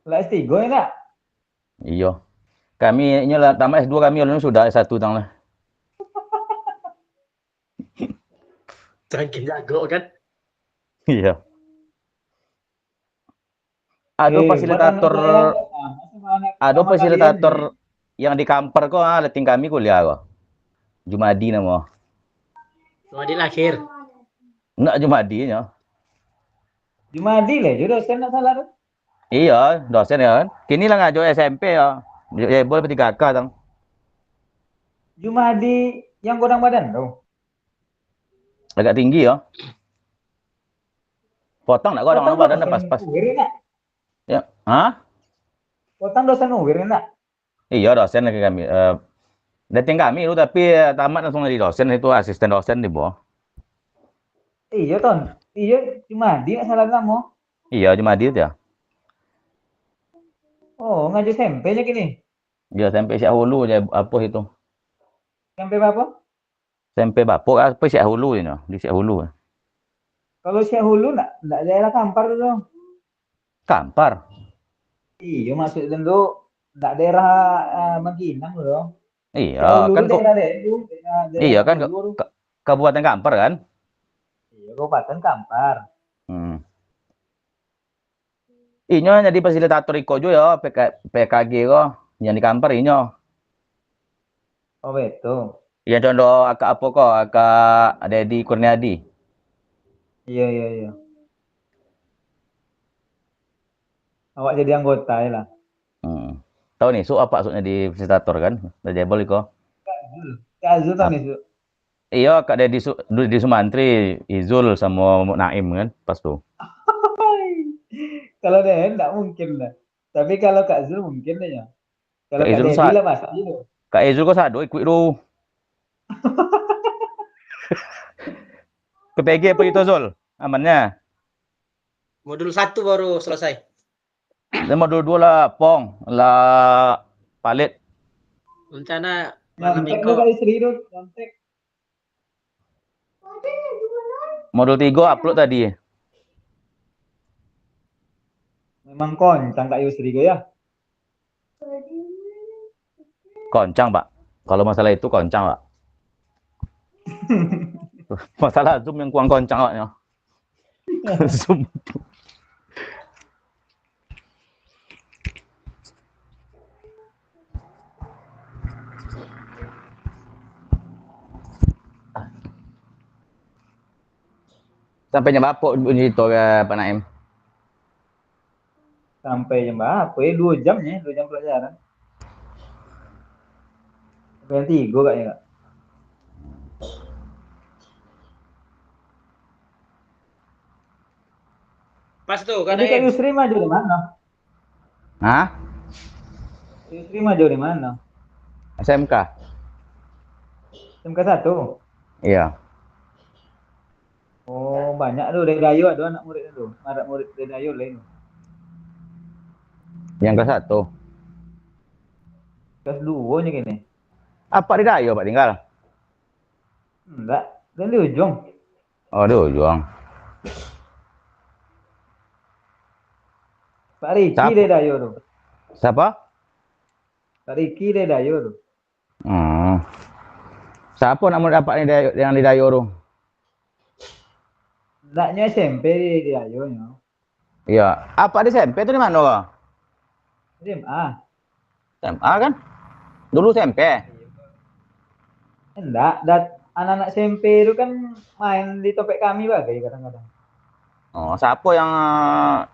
Lah S3 enggak? Iya. Kami ini lah tamat S2 kami orang sudah S1 tang lah. Saking jago kan? Iya. Ada fasilitator ada fasilitator yang di kamper kok leting kami kuliah kok. Jumadi nama. Wadi lahir. Enggak Jumadi nya. Jumadi lah, jadi dosen enggak salah tuh. Iya, dosen ya kan. Kini lah ngajo SMP ya. Ya boleh 3K tang. Jumadi yang godang badan tuh. Agak tinggi ya. Potong enggak godang badannya pas-pas. Ya. Hah? Potong dosen Uwir enggak? Iya, dosen lagi kami. Dating kami itu tapi tamat langsung jadi dosen itu asisten dosen di bawah. Iya Ton. Iya Jumadi enggak salah kamu. Iya, Jumadi itu ya. Oh, ngaji SMP-nya gini. Dia sampai Siak Hulu aja apa itu. SMP apa? SMP Bapuk apa Siak Hulu ini, di Siak Hulu. Kalau Syekh Hulu enggak daerah Kampar tuh dong. Kampar. Iya maksud tentu enggak daerah Bangkinang tuh dong. Iya, kan kok. Iya kan Kabupaten Kampar kan? Iya, Kabupaten Kampar. Inyo jadi fasilitator iko jo ya PKG kok yang di Kampar inyo. Oh betul. Iya contoh akak apa kok akak Dedi Kurniadi. Iya. Awak jadi anggota ya lah. Tahu nih, so apa maksudnya di fasilitator kan? Udah jebol iko. Kak Azul tahu nih, Su. Iya, Kak di Sumantri, Izul sama Naim kan pas tuh. Kalau dia enggak mungkin lah. Tapi kalau Kak Zul mungkin deh ya. Kalau Kak Dedi lah pasti itu. Kak Izul kok sado ikut lu. Ke PG apa itu Zul? Amannya? Modul 1 baru selesai. Dan modul 2 lah Pong, lah Palit. Rencana malam Nyontek Minggu. Kak Istri itu, nyontek. Modul 3 upload tadi. Memang koncang Kak Yusri ya. Koncang, Pak. Kalau masalah itu koncang, Pak. Masalah Zoom yang kurang koncang, Pak. Zoom. Sampai jam berapa bunyi itu Pak Naim? Sampai jam berapa ya? 2 jam ya, 2 jam pelajaran. Sampai jam 3 kayaknya, Kak. Pas tuh, Kak Jadi Kak Naim. Yusri maju di mana? Hah? Yusri maju di mana? SMK. SMK 1. Iya. Oh, banyak tuh dari Dayo ada anak murid itu. Anak murid dari Dayo lain. Yang kelas 1. Kelas 2 nya gini. Apa di Dayo Pak tinggal? Enggak, dan di ujung. Oh, di ujung. Pak Riki Siapa? dari Dayo tuh. Siapa? Pak Riki dari Dayo tuh. Hmm. Siapa nak murid apa nih yang di Dayo tuh? Enggaknya SMP di Dayo nya. Iya. Apa di SMP itu di mana? Pak? SMA. SMA kan? Dulu SMP. Enggak, anak-anak SMP itu kan main di topik kami bagai kadang-kadang. Oh, siapa yang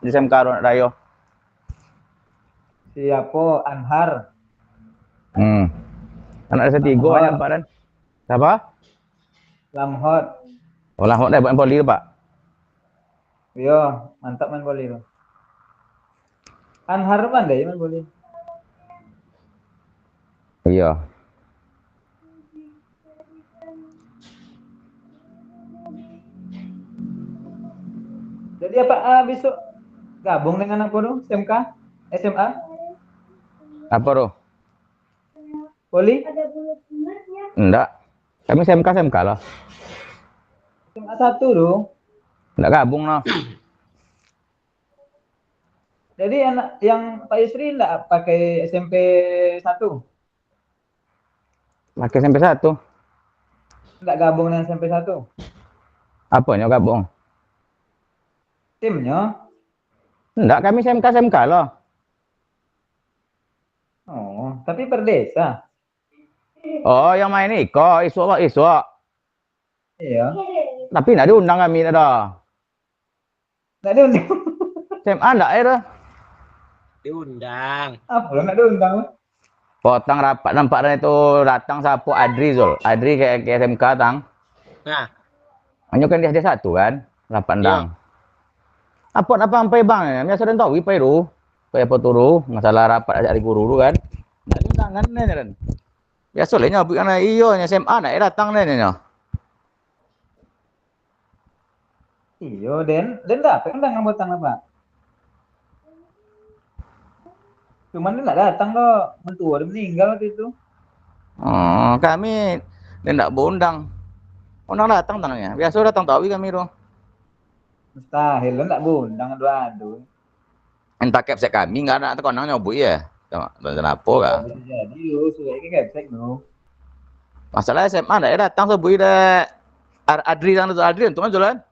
di SMK Dayo? Siapa? Anhar. Anak S3 Lamhot. banyak Pak Dan. Siapa? Lamhot. Oh, Lamhot buat poli Pak. Yo, mantap main volley tuh. Anhar pandai main volley. Iya. Jadi apa besok gabung dengan apa tuh? SMK? SMA? Apa tuh? Volley? Enggak. Kami SMK lah. SMA 1 tuh. Enggak gabung noh. Jadi anak yang Pak Yusri enggak pakai SMP 1? Pakai SMP 1. Enggak gabung dengan SMP 1? Apanya gabung? Timnya? Enggak, kami SMK loh. Oh, tapi per desa. Oh, yang main Iko, Iswa. Iya. Tapi enggak diundang kami dah. Enggak diundang. SMA enggak ada. Diundang. Apa lo enggak diundang? Potang rapat nampaknya itu datang sapu Adri Zul. Adri kayak SMK tang. Nah, Hanya kan dia satu kan, rapat ndang. Apa sampai bang? Ya sudah tahu ipa itu. Apa turu masalah rapat dari guru dulu kan. Enggak diundang kan kan. Ya soalnya bukan iyo nya SMA enggak datang nih. Iya, Den dapat undangan buat tang apa? Cuman dia nggak datang loh, mentua dia meninggal waktu itu. Oh, kami tidak undang. Undang datang tangannya. Biasa datang tahu kami tuh. Mustahil lo nggak undang adu-adu. Entah kepsek kami nggak ada konang nyobu ya. Kenapa kan? Bisa jadi lo sudah ini kepsek lo. Masalah SMA ndak datang sebui deh. Adri dan Adri untuk jalan.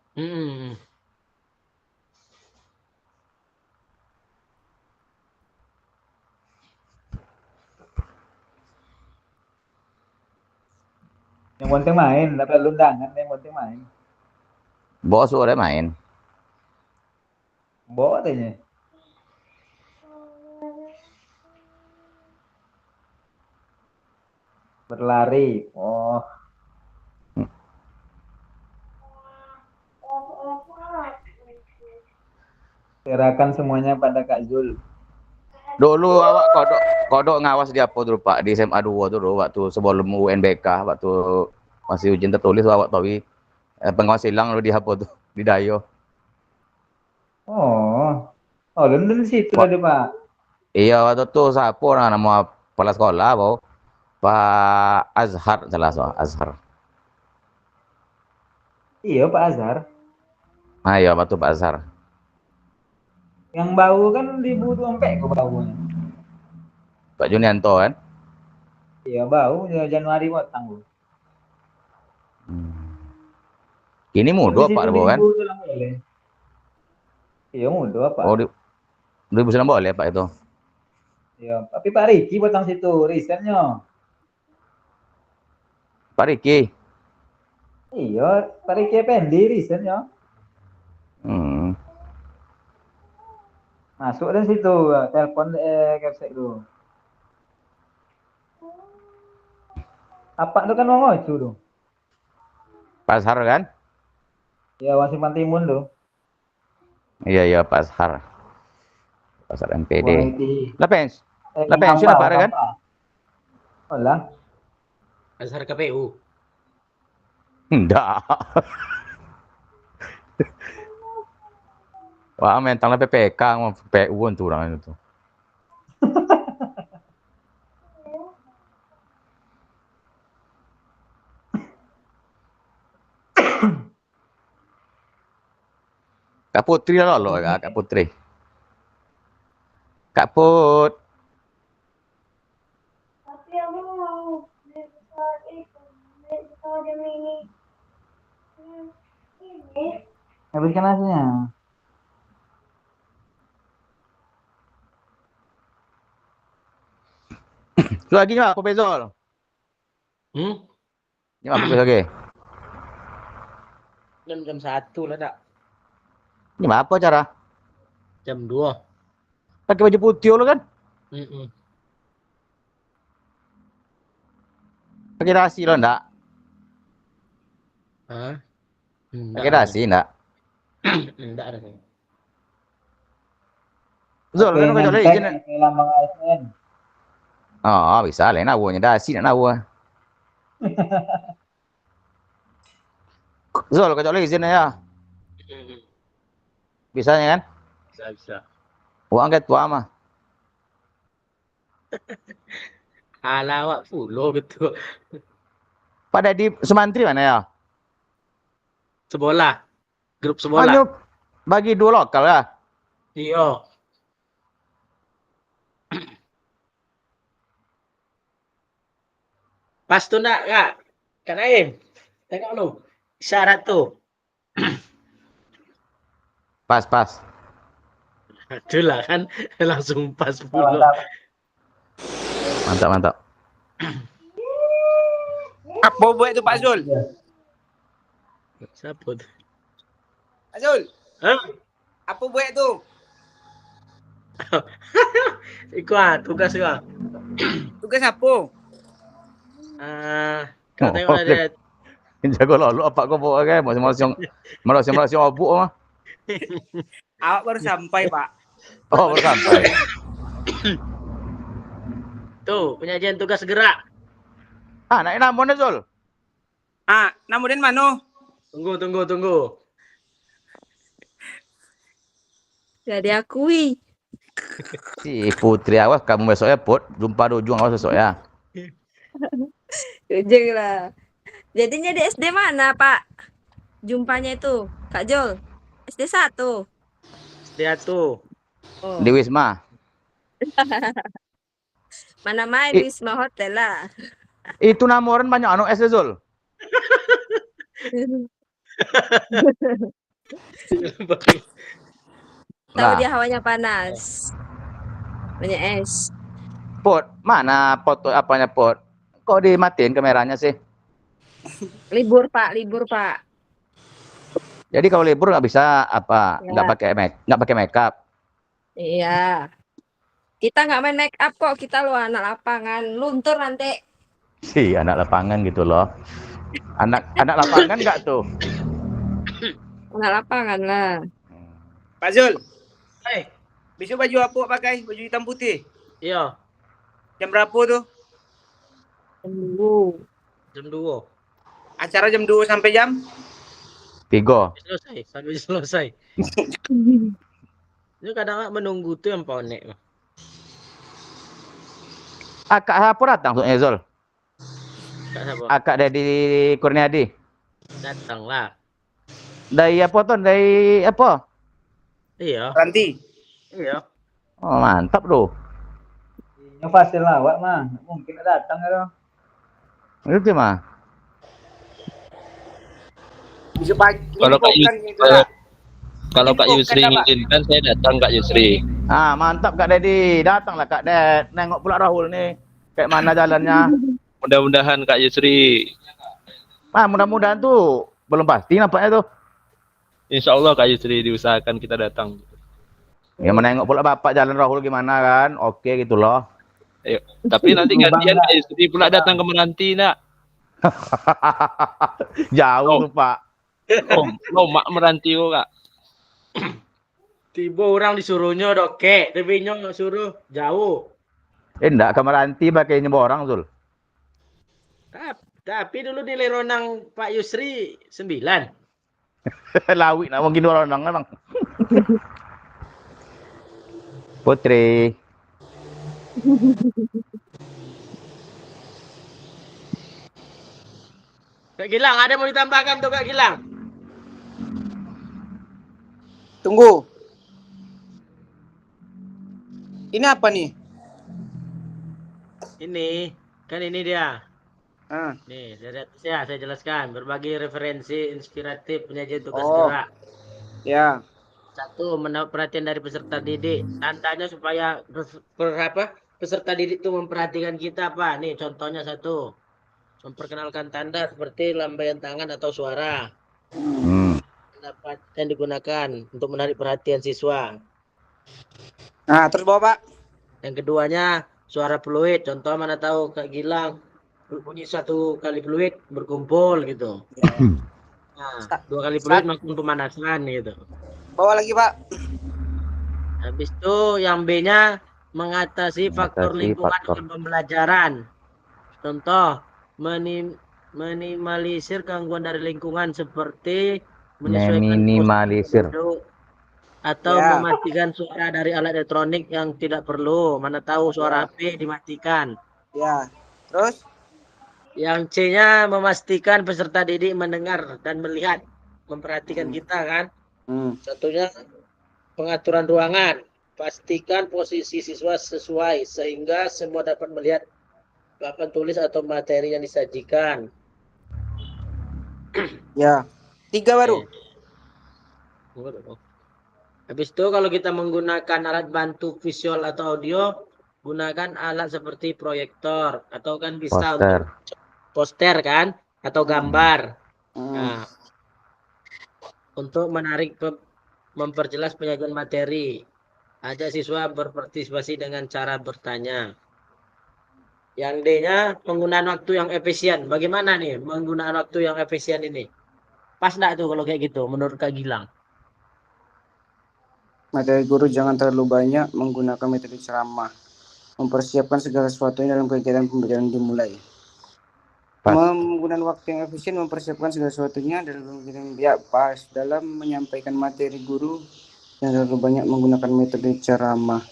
Yang penting main, nggak perlu undangan, yang penting main. Bos sudah main. Bawa tanya. Berlari. Oh. Serahkan semuanya pada Kak Zul. Dulu awak kodok ngawas di apa dulu Pak di SMA 2 dulu waktu sebelum UNBK waktu masih ujian tertulis awak tahu pengawas hilang lu di apa tuh di Dayo. Oh. Oh, lu di situ ada Pak. Iya waktu itu siapa orang nama kepala sekolah Pak Azhar salah so Azhar. Iya Pak Azhar. Ah iya waktu Pak Azhar. Yang bau kan di butuh sampai kok baunya. Pak Junianto kan? Iya bau Januari potang bu. Ini muda Pak Rebo kan? Iya muda Pak. Oh 2009 boleh Pak itu. Iya, tapi Pak Riki potang situ risetnya. Pak Riki. Iya, Pak Riki Pendi risetnya. Masuk dari situ, telepon kepsek dulu. Apa itu kan mau ngocu tuh? Pasar kan? Ya Wasiman Timun tuh. Iya Pasar. Pasar MPD. Lah pens. Lah pensiun apa ada kan? Oh lah. Azhar KPU. Enggak. Wah, mentang PPK sama PPU itu orang itu. Kak Putri lah lo, Kak Putri. Kak Put. Tapi aku mau pesawat itu, pesawat yang ini. Ini. Habiskan nasinya. Lu lagi nggak apa Bezol? Ini apa besok lagi? Jam 1 lah tak. Ini apa cara? Jam 2. Pakai baju putih lo kan? Pakai dasi lo enggak? Hah? Pakai dasi enggak? Enggak ada. Zul, kan kau jual izin. Lambang ASN. Oh, bisa lah. Nawanya dasi nak nawa. Zul, kau jual izin ya? Bisa kan? Bisa. Uang ketua mah. Alawak fulo gitu. Pada di Sumantri mana ya? Sekolah. Grup sekolah. Hanya bagi 2 lokal ya? Iya. Pas tuh nak, Kak. Kak Naim. Tengok lu. Syarat tuh. Pas. Itulah kan langsung pas puluh. Mantap. Apa buat itu Pak Zul? Siapa tuh? Pak Zul, Hah? apa buat itu? Ikut tugas gua. Tugas apa? Kau tengok ada Jago lalu apa kau bawa kan? Masing-masing obuk mah. Awak baru sampai, Pak. Oh, baru sampai. tuh penyajian tugas gerak. Naik namun Zul. Namudian mana? Tunggu. Gak diakui. Si Putri, awas kamu besok ya, Put. Jumpa dojung awas besok ya. Ujung lah. Jadinya di SD mana, Pak? Jumpanya itu, Kak Jol. SD 1. Lihat tuh. Oh. Di Wisma. Mana main di Wisma Hotel lah. Itu namoran banyak anu es Zul. Tahu dia hawanya panas. Banyak es. Put, mana foto apanya Put? Kok dimatiin kameranya sih? Libur, Pak. Jadi kalau libur nggak bisa apa? Ya. Nggak pakai makeup. Iya. Kita nggak main make up kok. Kita lo anak lapangan. Luntur nanti. Si anak lapangan gitu loh. Anak lapangan nggak tuh? Anak lapangan lah. Pak Zul, Hei, besok baju apa pakai? Baju hitam putih. iya. Jam berapa tuh? Jam 2. Acara jam 2 sampai jam? 3. Sampai selesai. Itu kadang menunggu tuh yang ponek. Akak siapa datang tuh Zul? Kak siapa? Akak dari Kurniadi. Datang lah. Dari apa tuh? Dari apa? Iya. Ranti. Iya. Oh, mantap tuh. Yang pasti lawak mah. Mungkin datang ya. Itu mah. Besok pagi. Kalau Kak Yusri ngizinkan saya datang Kak Yusri. Mantap Kak Dedi. Datanglah Kak Ded. Nengok pula Rahul nih. Kayak mana jalannya. Mudah-mudahan Kak Yusri. Mudah-mudahan tuh. Belum pasti nampaknya tuh. Insya Allah Kak Yusri diusahakan kita datang. Ya menengok pula bapak jalan Rahul gimana kan. Oke gitu loh. Ayo. Tapi nanti gantian Kak Yusri pula datang ke Meranti nak. Jauh tuh Pak. Mak Meranti kok Kak. Tiba orang disuruhnya doke, tapi nyong nggak suruh jauh. Enggak, kamar anti pakai nyembah orang, Zul. Tapi dulu nilai Ronang Pak Yusri 9. Lawi, nak mungkin orang emang. Putri. Kak Gilang, ada mau ditambahkan tuh Kak Gilang? Tunggu. Ini apa nih? Ini, kan ini dia. Ah. Nih, dari atas ya saya jelaskan. Berbagai referensi inspiratif penyajian tugas Oh. gerak. Ya. 1. Mendapat perhatian dari peserta didik. Tandanya supaya peserta didik itu memperhatikan kita apa? Nih contohnya 1. Memperkenalkan tanda seperti lambaian tangan atau suara. Pendapat yang digunakan untuk menarik perhatian siswa. Nah, terus bawa Pak. Yang keduanya suara fluid. Contoh mana tahu Kak Gilang bunyi 1 kali fluid berkumpul gitu. Nah, 2 kali fluid maupun pemanasan gitu. Bawa lagi Pak. Habis itu yang B-nya mengatasi faktor lingkungan dalam pembelajaran. Contoh, minimalisir gangguan dari lingkungan seperti menyesuaikan Minimalisir. posisi duduk atau mematikan suara dari alat elektronik yang tidak perlu. Mana tahu suara HP dimatikan. Ya. Terus? Yang C-nya memastikan peserta didik mendengar dan melihat, memperhatikan kita kan. Satunya pengaturan ruangan. Pastikan posisi siswa sesuai sehingga semua dapat melihat papan tulis atau materi yang disajikan. Ya. 3 baru. Habis itu kalau kita menggunakan alat bantu visual atau audio, gunakan alat seperti proyektor atau kan bisa untuk poster kan atau gambar. Nah, untuk menarik memperjelas penyajian materi. Ajak siswa berpartisipasi dengan cara bertanya. Yang D-nya penggunaan waktu yang efisien. Bagaimana nih penggunaan waktu yang efisien ini? Pas enggak tuh kalau kayak gitu menurut Kak Gilang? Materi guru jangan terlalu banyak, menggunakan metode ceramah. Mempersiapkan segala sesuatunya dalam kegiatan pembelajaran dimulai. Menggunakan waktu yang efisien, mempersiapkan segala sesuatunya dalam kegiatan pas dalam menyampaikan materi guru yang terlalu banyak, menggunakan metode ceramah.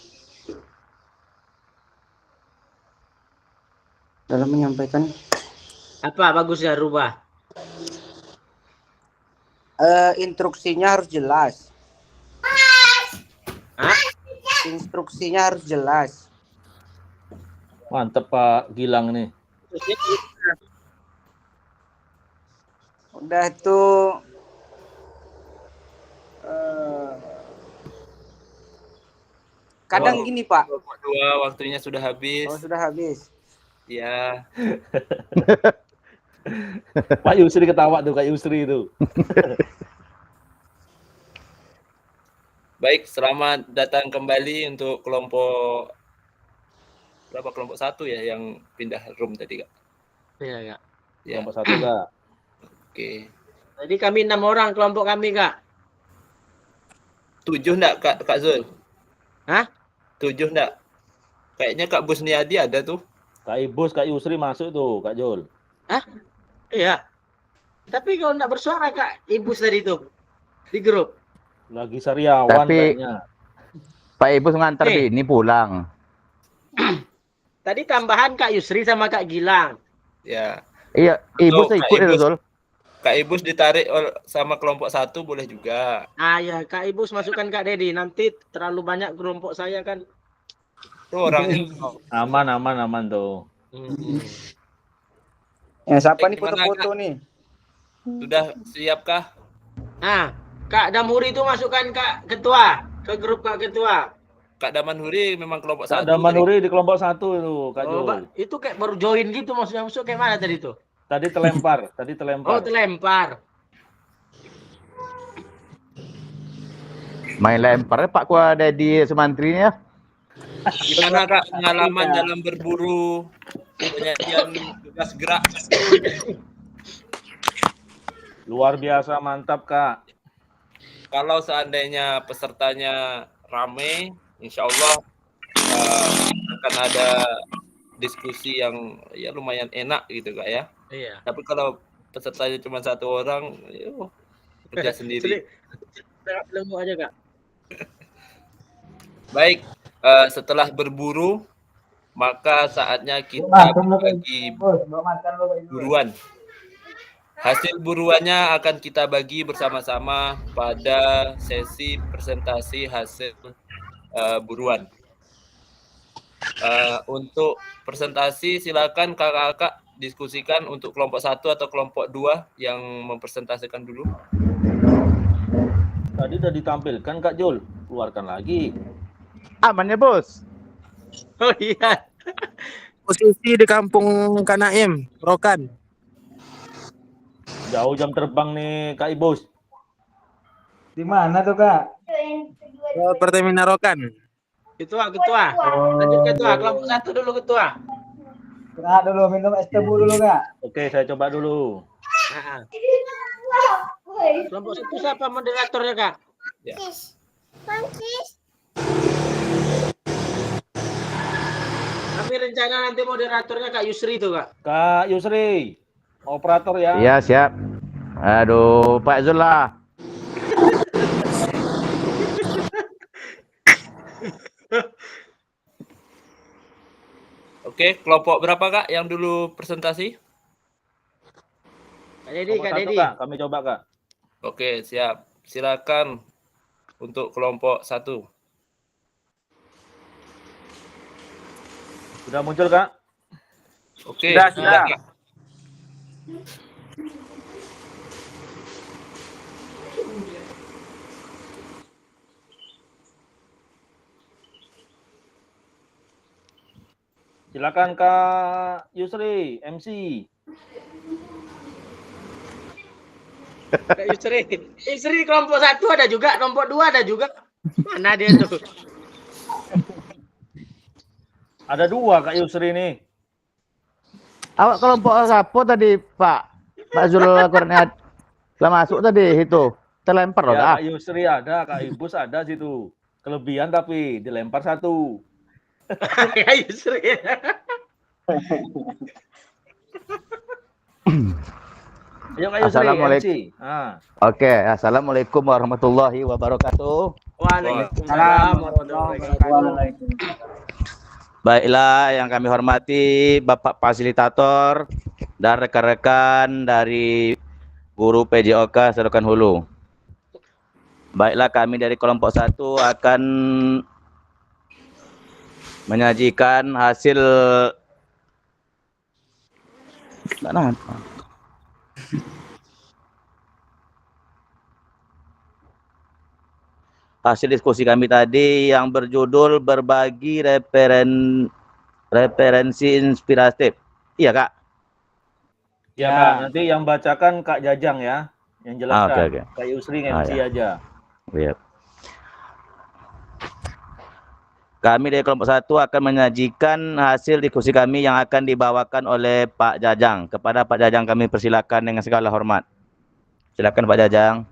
Dalam menyampaikan apa bagus ya rubah? Instruksinya harus jelas. Instruksinya harus jelas. Mantep Pak Gilang nih. Udah itu kadang gini Pak. Waktunya sudah habis. Oh, sudah habis. Ya. Pak Yusri ketawa tuh, Kak Yusri itu. Baik, selamat datang kembali untuk kelompok berapa, kelompok 1 ya yang pindah room tadi Kak? Iya Kak. Ya. Kelompok 1 Kak. Oke. Jadi kami 6 orang kelompok kami Kak. 7 enggak Kak Zul? Hah? 7 enggak? Kayaknya Kak Busniadi ada tuh. Kak Ibus, Kak Yusri masuk tuh, Kak Jul. Hah? Iya. Tapi kalau enggak bersuara Kak Ibus tadi tuh di grup. Lagi sariawan Tapi kayaknya. Pak Ibus ngantar ini pulang. Tadi tambahan Kak Yusri sama Kak Gilang. Ya. Iya, Ibus ikut itu, Zul. Kak Ibus ditarik sama kelompok 1 boleh juga. Ah ya, Kak Ibus masukkan Kak Dedi. Nanti terlalu banyak kelompok saya kan. Tuh orangnya. Aman tuh. Siapa nih foto-foto nih? Sudah siapkah? Nah, Kak Damhuri itu masukkan Kak Ketua ke grup Kak Ketua. Kak Damanhuri memang kelompok 1. Kak Damanhuri di kelompok 1 itu, Kak Jul. Itu kayak baru join gitu maksudnya, masuk kayak mana tadi tuh? Tadi terlempar. Oh, terlempar. Main lempar Pak Kua Dedi Sumantrinya. Gimana Kak pengalaman dalam berburu penyajian tugas gerak? Luar biasa, mantap Kak. Kalau seandainya pesertanya rame, insya Allah akan ada diskusi yang ya lumayan enak gitu Kak ya. Iya. Tapi kalau pesertanya cuma 1 orang, kerja sendiri. Ilmu aja Kak. Baik, setelah berburu, maka saatnya kita berbagi buruan. Hasil buruannya akan kita bagi bersama-sama pada sesi presentasi hasil buruan. Untuk presentasi silakan kakak-kakak diskusikan untuk kelompok 1 atau kelompok 2 yang mempresentasikan dulu. Tadi udah ditampilkan Kak Jul, keluarkan lagi. Aman ya, Bos? Oh iya. Posisi di kampung Kanaim, Rokan. Jauh jam terbang nih Kak Ibus. Di mana tuh, Kak? Pertamina Rokan. Ketua. Lanjut ketua, kelompok 1 dulu ketua. Istirahat dulu, minum es tebu dulu, Kak. Oke, saya coba dulu. Nah. Kelompok 1 siapa moderatornya Kak? Ya. Tapi rencana nanti moderatornya Kak Yusri itu Kak. Kak Yusri, operator ya. Iya, siap. Aduh, Pak Zullah. Oke, kelompok berapa Kak yang dulu presentasi? Kak Dedi, Kelompok Kak 1, Dedi. Kak. Kami coba Kak. Oke, siap. Silakan untuk kelompok 1. Sudah muncul Kak? Oke, Sudah. Kak. Silakan Kak Yusri, MC. Kak Yusri. Yusri kelompok 1 ada juga, kelompok 2 ada juga. Mana dia tuh? Ada 2 Kak Yusri nih. Awak kelompok apa tadi, Pak? Pak Zullah Kurniat. Lah masuk tadi itu. Terlempar loh, Ya, Kak. Kak Yusri ada, Kak Ibus ada situ. Kelebihan tapi dilempar 1. Ya Yusri. Ayo Kak Yusri, Assalamualaikum. MC. Ah. Oke, assalamualaikum warahmatullahi wabarakatuh. Waalaikumsalam warahmatullahi wabarakatuh. Baiklah, yang kami hormati Bapak Fasilitator dan rekan-rekan dari Guru PJOK Serokan Hulu. Baiklah, kami dari kelompok 1 akan menyajikan hasil hasil diskusi kami tadi yang berjudul berbagi referensi inspiratif. Iya, Kak? Ya, Kak, nanti yang bacakan Kak Jajang ya, yang jelaskan. Oke. Kak Yusri MC ya. aja. Iya. Kami dari kelompok 1 akan menyajikan hasil diskusi kami yang akan dibawakan oleh Pak Jajang. Kepada Pak Jajang kami persilakan dengan segala hormat. Silakan Pak Jajang.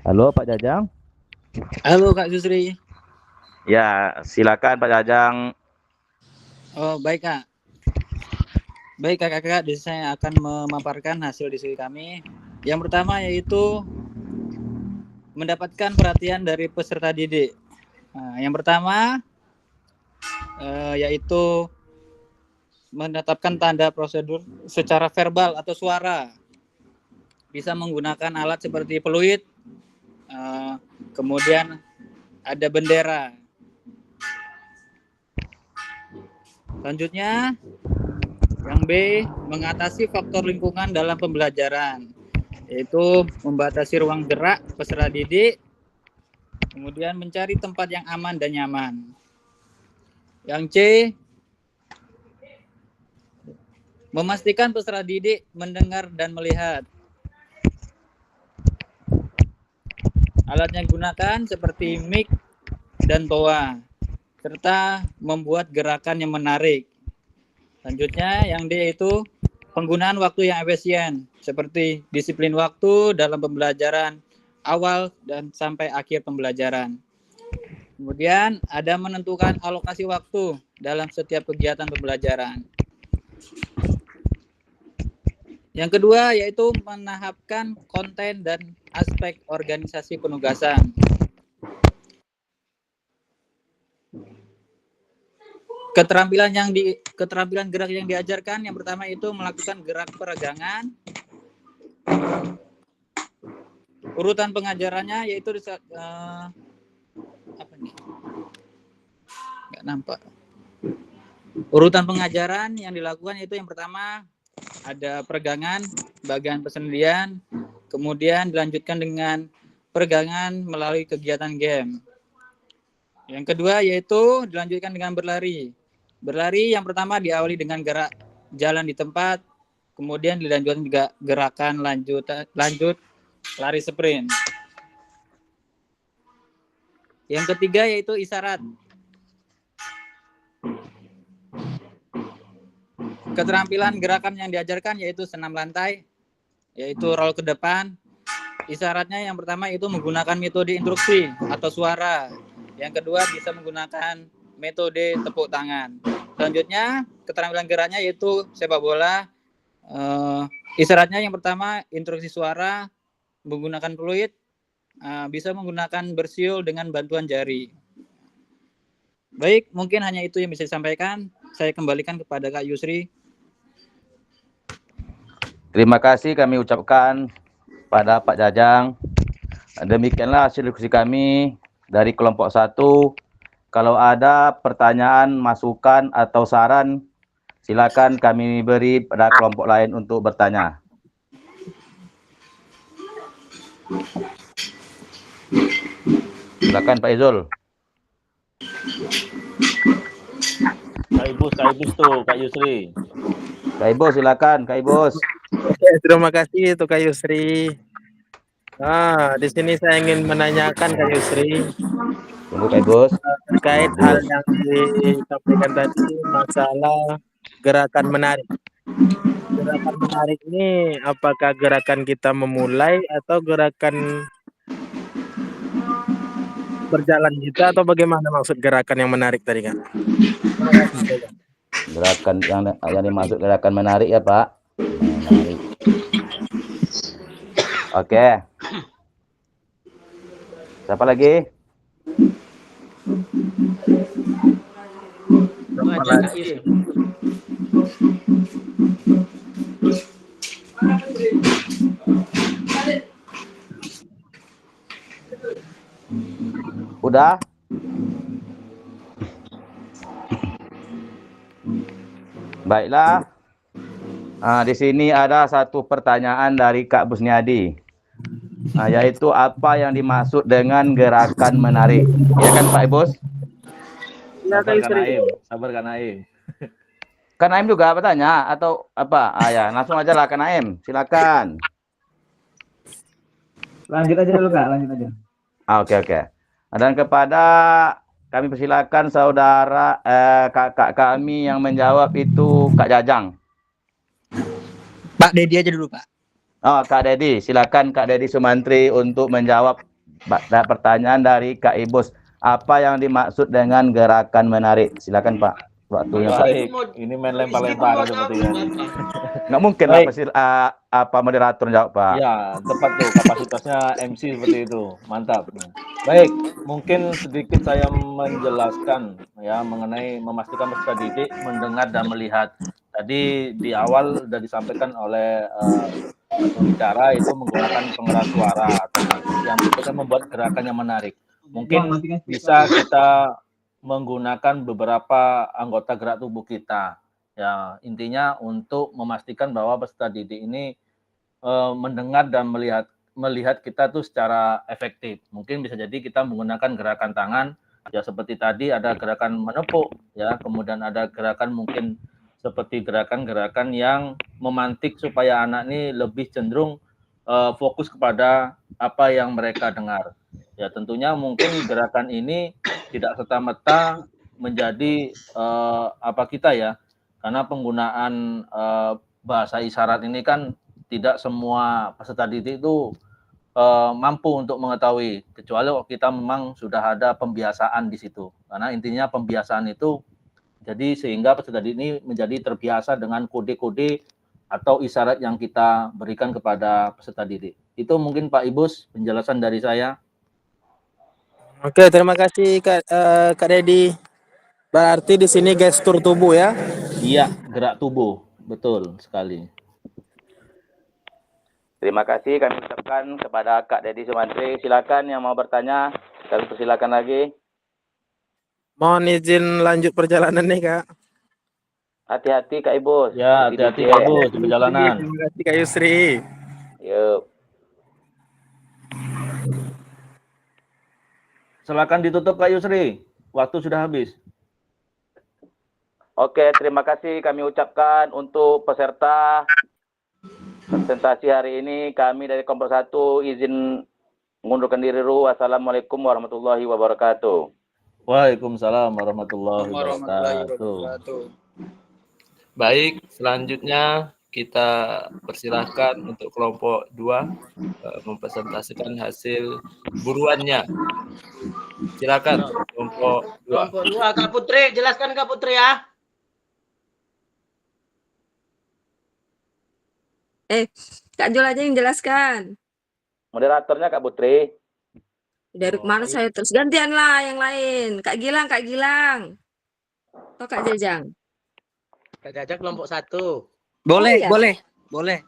Halo Pak Jajang. Halo Kak Yusri. Ya, silakan Pak Jajang. Oh, baik Kak. Baik kakak-kakak, di sini saya akan memaparkan hasil diskusi kami. Yang pertama yaitu mendapatkan perhatian dari peserta didik. Nah, yang pertama yaitu menetapkan tanda prosedur secara verbal atau suara. Bisa menggunakan alat seperti peluit, kemudian ada bendera. Selanjutnya, yang B, mengatasi faktor lingkungan dalam pembelajaran, yaitu membatasi ruang gerak peserta didik, kemudian mencari tempat yang aman dan nyaman. Yang C, memastikan peserta didik mendengar dan melihat. Alat yang digunakan seperti mic dan toa, serta membuat gerakan yang menarik. Selanjutnya, yang D itu penggunaan waktu yang efisien, seperti disiplin waktu dalam pembelajaran awal dan sampai akhir pembelajaran. Kemudian ada menentukan alokasi waktu dalam setiap kegiatan pembelajaran. Yang kedua yaitu menahapkan konten dan aspek organisasi penugasan. Keterampilan gerak yang diajarkan yang pertama itu melakukan gerak peregangan. Urutan pengajarannya yaitu apa nih? Nggak nampak. Urutan pengajaran yang dilakukan itu yang pertama ada peregangan, bagian persendian, kemudian dilanjutkan dengan peregangan melalui kegiatan game. Yang kedua yaitu dilanjutkan dengan berlari. Berlari yang pertama diawali dengan gerak jalan di tempat, kemudian dilanjutkan juga gerakan lanjut lari sprint. Yang ketiga yaitu isyarat. Keterampilan gerakan yang diajarkan yaitu senam lantai, yaitu roll ke depan. Isyaratnya yang pertama itu menggunakan metode instruksi atau suara. Yang kedua bisa menggunakan metode tepuk tangan. Selanjutnya keterampilan geraknya yaitu sepak bola. Isyaratnya yang pertama instruksi suara menggunakan fluid, bisa menggunakan bersiul dengan bantuan jari. Baik, mungkin hanya itu yang bisa disampaikan. Saya kembalikan kepada Kak Yusri. Terima kasih kami ucapkan pada Pak Jajang. Demikianlah hasil diskusi kami dari kelompok 1. Kalau ada pertanyaan, masukan, atau saran, silakan kami beri pada kelompok lain untuk bertanya. Silakan Pak Izul. Kak Ibus tuh, Kak Yusri. Kak Ibus, silakan Kak Ibus. Oke, terima kasih itu Kak Yusri. Di sini saya ingin menanyakan Kak Yusri. Tunggu Kak Ibus. Terkait hal yang disampaikan tadi masalah gerakan menarik. Gerakan menarik ini apakah gerakan kita memulai atau gerakan berjalan kita atau bagaimana maksud gerakan yang menarik tadi kan? Gerakan yang dimaksud gerakan menarik ya Pak. Menarik. Oke. Siapa lagi? Udah? Baiklah. Di sini ada satu pertanyaan dari Kak Busniadi. Yaitu apa yang dimaksud dengan gerakan menarik? Ya kan Pak Ibus? Ya, Kak Yusri. Sabar Kak Naim. Kak Naim juga bertanya atau apa? Ya, langsung aja lah Kak Naim. Silakan. Lanjut aja dulu Kak, lanjut aja. Oke. Dan kepada kami persilakan saudara kakak kami yang menjawab itu Kak Jajang. Pak Dedi aja dulu Pak. Oh, Kak Dedi, silakan Kak Dedi Sumantri untuk menjawab pertanyaan dari Kak Ibus. Apa yang dimaksud dengan gerakan menarik? Silakan Pak. Waktunya Pak. Baik, ini main lempar-lemparan sepertinya. Nggak mungkin apa moderator jawab Pak. Ya, tepat tuh kapasitasnya MC seperti itu. Mantap. Baik, mungkin sedikit saya menjelaskan ya mengenai memastikan peserta didik mendengar dan melihat. Tadi di awal sudah disampaikan oleh pembicara itu menggunakan pengeras suara atau yang itu kan membuat gerakan yang menarik. Mungkin bisa kita menggunakan beberapa anggota gerak tubuh kita. Ya, intinya untuk memastikan bahwa peserta didik ini mendengar dan melihat kita tuh secara efektif. Mungkin bisa jadi kita menggunakan gerakan tangan ya seperti tadi ada gerakan menepuk ya, kemudian ada gerakan mungkin seperti gerakan-gerakan yang memantik supaya anak ini lebih cenderung fokus kepada apa yang mereka dengar. Ya tentunya mungkin gerakan ini tidak serta-merta menjadi apa kita ya, karena penggunaan bahasa isyarat ini kan tidak semua peserta didik itu mampu untuk mengetahui, kecuali kita memang sudah ada pembiasaan di situ. Karena intinya pembiasaan itu jadi sehingga peserta didik ini menjadi terbiasa dengan kode-kode atau isyarat yang kita berikan kepada peserta didik. Itu mungkin Pak Ibus penjelasan dari saya. Oke, terima kasih Kak Dedi. Berarti di sini gestur tubuh ya? Iya, gerak tubuh, betul sekali. Terima kasih kami ucapkan kepada Kak Dedi Sumantri. Silakan yang mau bertanya, kami persilakan lagi. Mohon izin lanjut perjalanan nih Kak. Hati-hati Kak Ibus. Ya, hati-hati Kak Ibus di perjalanan. Terima kasih Kak Yusri. Yuk. Silakan ditutup Kak Yusri. Waktu sudah habis. Oke, terima kasih kami ucapkan untuk peserta presentasi hari ini. Kami dari kelompok 1 izin mengundurkan diri dulu. Wassalamualaikum warahmatullahi wabarakatuh. Waalaikumsalam warahmatullahi wabarakatuh. Baik, selanjutnya kita persilahkan untuk kelompok 2 mempresentasikan hasil buruannya. Silakan kelompok 2. Kelompok 2, Kak Putri, jelaskan Kak Putri ya. Kak Jul aja yang jelaskan. Moderatornya Kak Putri. Dari kemana saya terus gantian lah yang lain. Kak Gilang. Atau Kak Jajang. Kak Jajang kelompok 1. Boleh, iya? boleh.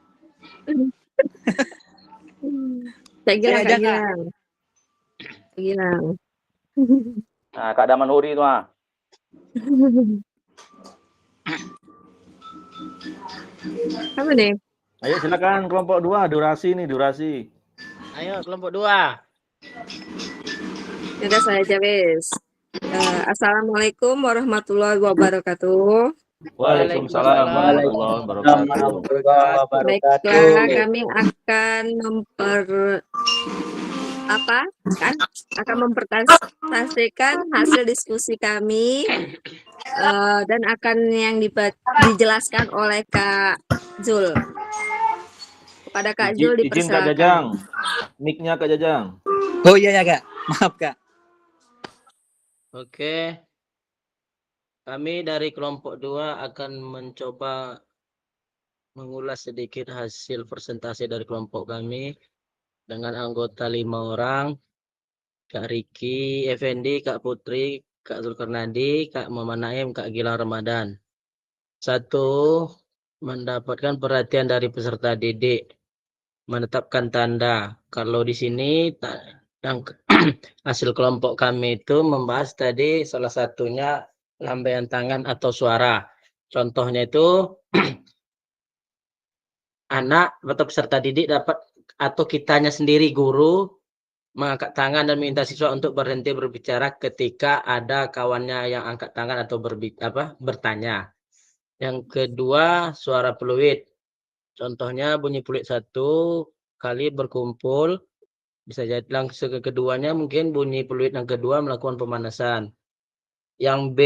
Kak Gilang, Saya aja, Kak Gilang. Nah, Kak Daman Huri itu mah. Apa nih? Ayo silakan kelompok 2, durasi. Ayo kelompok 2. Udah saya jawab. Assalamualaikum warahmatullahi wabarakatuh. Waalaikumsalam warahmatullahi wabarakatuh. Baiklah, kami akan mempresentasikan hasil diskusi kami dan akan yang dijelaskan oleh Kak Jul. Kepada Kak Jul Izin Kak dipersilakan. Jajang. Mic-nya Kak Jajang. Oh iya ya Kak, maaf Kak. Oke. Kami dari kelompok 2 akan mencoba mengulas sedikit hasil presentasi dari kelompok kami dengan anggota 5 orang. Kak Riki Effendi, Kak Putri, Kak Zulkarnadi, Kak Muhammad Naim, Kak Gilang Ramadan. 1. Mendapatkan perhatian dari peserta didik. Menetapkan tanda. Kalau di sini yang hasil kelompok kami itu membahas tadi salah satunya lambaian tangan atau suara. Contohnya itu anak atau peserta didik dapat atau kitanya sendiri guru mengangkat tangan dan minta siswa untuk berhenti berbicara ketika ada kawannya yang angkat tangan atau bertanya. Yang kedua, suara peluit. Contohnya bunyi peluit 1 kali berkumpul. Bisa jadi langsung ke keduanya mungkin bunyi peluit yang kedua melakukan pemanasan. Yang B,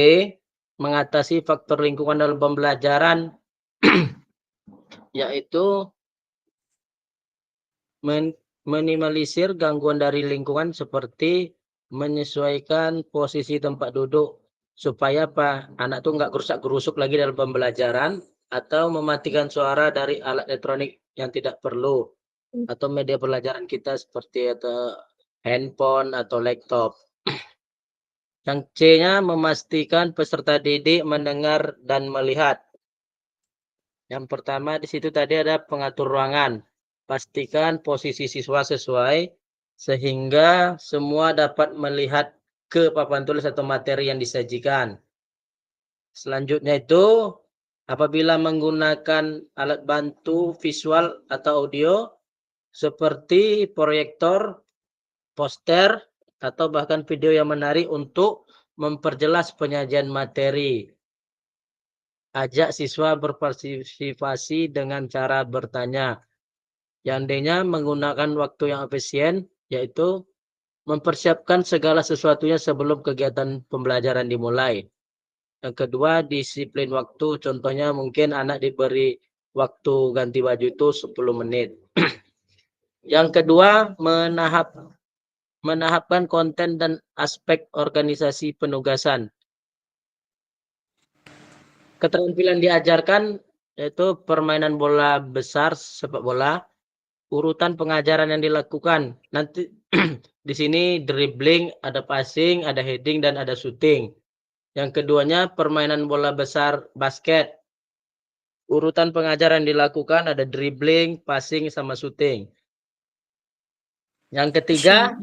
mengatasi faktor lingkungan dalam pembelajaran, yaitu minimalisir gangguan dari lingkungan seperti menyesuaikan posisi tempat duduk supaya anak tuh nggak gerusak-gerusuk lagi dalam pembelajaran, atau mematikan suara dari alat elektronik yang tidak perlu atau media pelajaran kita seperti handphone atau laptop. Yang C-nya memastikan peserta didik mendengar dan melihat. Yang pertama di situ tadi ada pengatur ruangan. Pastikan posisi siswa sesuai sehingga semua dapat melihat ke papan tulis atau materi yang disajikan. Selanjutnya itu apabila menggunakan alat bantu visual atau audio seperti proyektor, poster, atau bahkan video yang menarik untuk memperjelas penyajian materi. Ajak siswa berpartisipasi dengan cara bertanya. Yang D-nya menggunakan waktu yang efisien, yaitu mempersiapkan segala sesuatunya sebelum kegiatan pembelajaran dimulai. Yang kedua, disiplin waktu. Contohnya mungkin anak diberi waktu ganti baju itu 10 menit. Yang kedua, menahapkan konten dan aspek organisasi penugasan. Keterampilan diajarkan yaitu permainan bola besar, sepak bola, urutan pengajaran yang dilakukan. Nanti di sini dribbling, ada passing, ada heading, dan ada shooting. Yang keduanya permainan bola besar basket. Urutan pengajaran dilakukan ada dribbling, passing, sama shooting. Yang ketiga,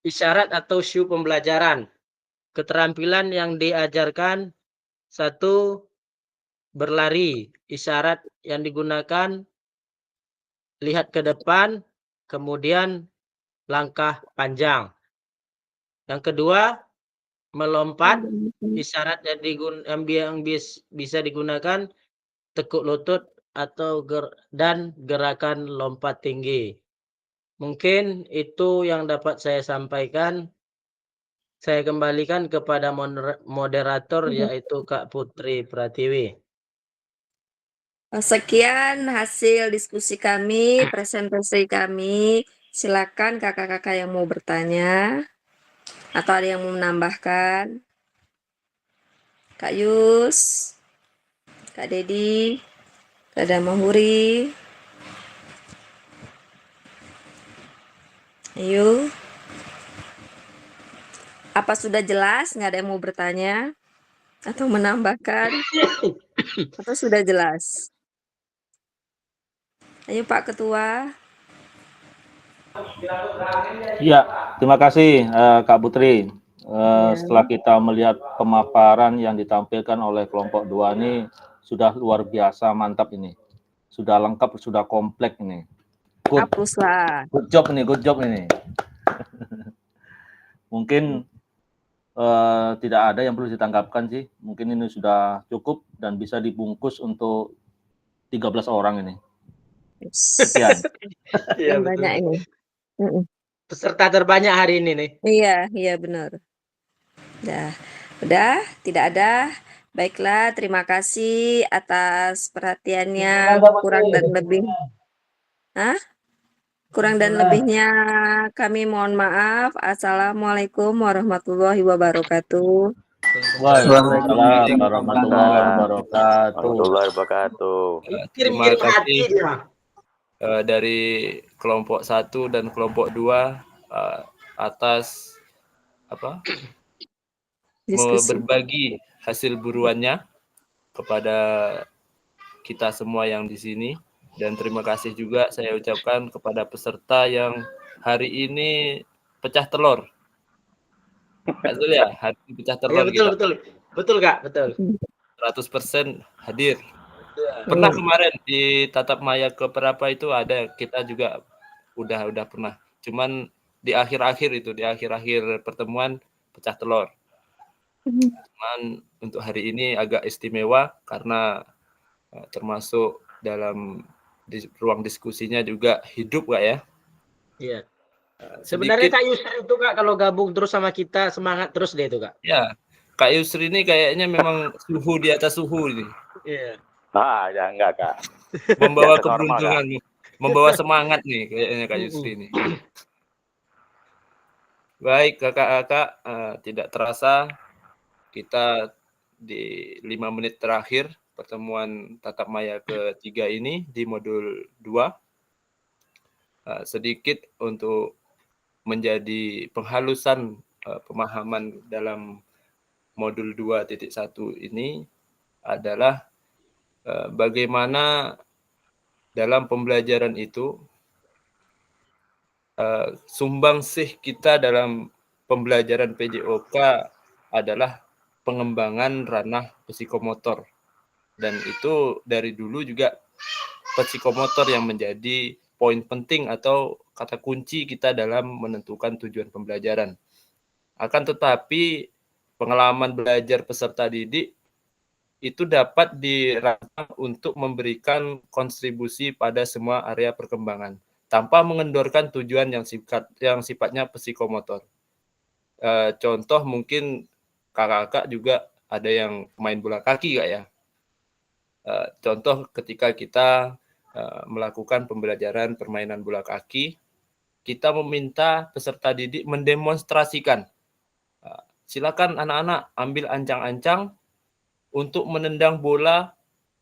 isyarat atau shoe pembelajaran. Keterampilan yang diajarkan, satu, berlari. Isyarat yang digunakan, lihat ke depan, kemudian langkah panjang. Yang kedua, melompat. Isyarat yang bisa digunakan, tekuk lutut atau dan gerakan lompat tinggi. Mungkin itu yang dapat saya sampaikan. Saya kembalikan kepada moderator, yaitu Kak Putri Pratiwi. Sekian hasil diskusi kami, presentasi kami. Silakan kakak-kakak yang mau bertanya atau ada yang mau menambahkan. Kak Yus, Kak Dedi, Kak Damahuri. Ayo. Apa sudah jelas? Nggak ada yang mau bertanya atau menambahkan? Atau sudah jelas? Ayo Pak Ketua. Iya, terima kasih Kak Putri. Setelah kita melihat pemaparan yang ditampilkan oleh kelompok 2 ini sudah luar biasa, mantap ini. Sudah lengkap, sudah komplek ini. Hapus lah. Good job ini. Mungkin tidak ada yang perlu ditangkapkan sih. Mungkin ini sudah cukup dan bisa dibungkus untuk 13 orang ini. Sekian. Yang banyak ini. Peserta terbanyak hari ini nih. Iya benar. Udah, tidak ada. Baiklah, terima kasih atas perhatiannya. Kurang dan lebihnya kami mohon maaf. Assalamualaikum warahmatullahi wabarakatuh. Waalaikumsalam warahmatullahi wabarakatuh. Terima kasih dari kelompok 1 dan kelompok 2 atas berbagi hasil buruannya kepada kita semua yang di sini. Dan terima kasih juga saya ucapkan kepada peserta yang hari ini pecah telur. Betul ya? Hari ini pecah telur. Ya, betul Kak, betul. 100% hadir. Pernah kemarin di tatap maya keberapa itu ada, kita juga udah pernah. Cuman di akhir-akhir pertemuan pecah telur. Cuman untuk hari ini agak istimewa karena termasuk dalam ruang diskusinya juga hidup Kak ya. Iya. Sebenarnya Kak Yusri itu Kak kalau gabung terus sama kita semangat terus deh itu Kak. Ya, Kak Yusri ini kayaknya memang suhu di atas suhu ini. Iya. Ya enggak Kak. Membawa keberuntungan, membawa semangat nih kayaknya Kak Yusri ini. Baik kakak-kakak, tidak terasa kita di 5 menit terakhir pertemuan tatap maya ketiga ini di modul 2. Sedikit untuk menjadi penghalusan pemahaman dalam modul 2.1 ini adalah bagaimana dalam pembelajaran itu sumbangsih kita dalam pembelajaran PJOK adalah pengembangan ranah psikomotor. Dan itu dari dulu juga psikomotor yang menjadi poin penting atau kata kunci kita dalam menentukan tujuan pembelajaran. Akan tetapi pengalaman belajar peserta didik itu dapat dirancang untuk memberikan kontribusi pada semua area perkembangan tanpa mengendorkan tujuan yang sifatnya psikomotor. Contoh mungkin kakak-kakak juga ada yang main bola kaki Kak ya. Contoh ketika kita melakukan pembelajaran permainan bola kaki, kita meminta peserta didik mendemonstrasikan. Silakan anak-anak ambil ancang-ancang untuk menendang bola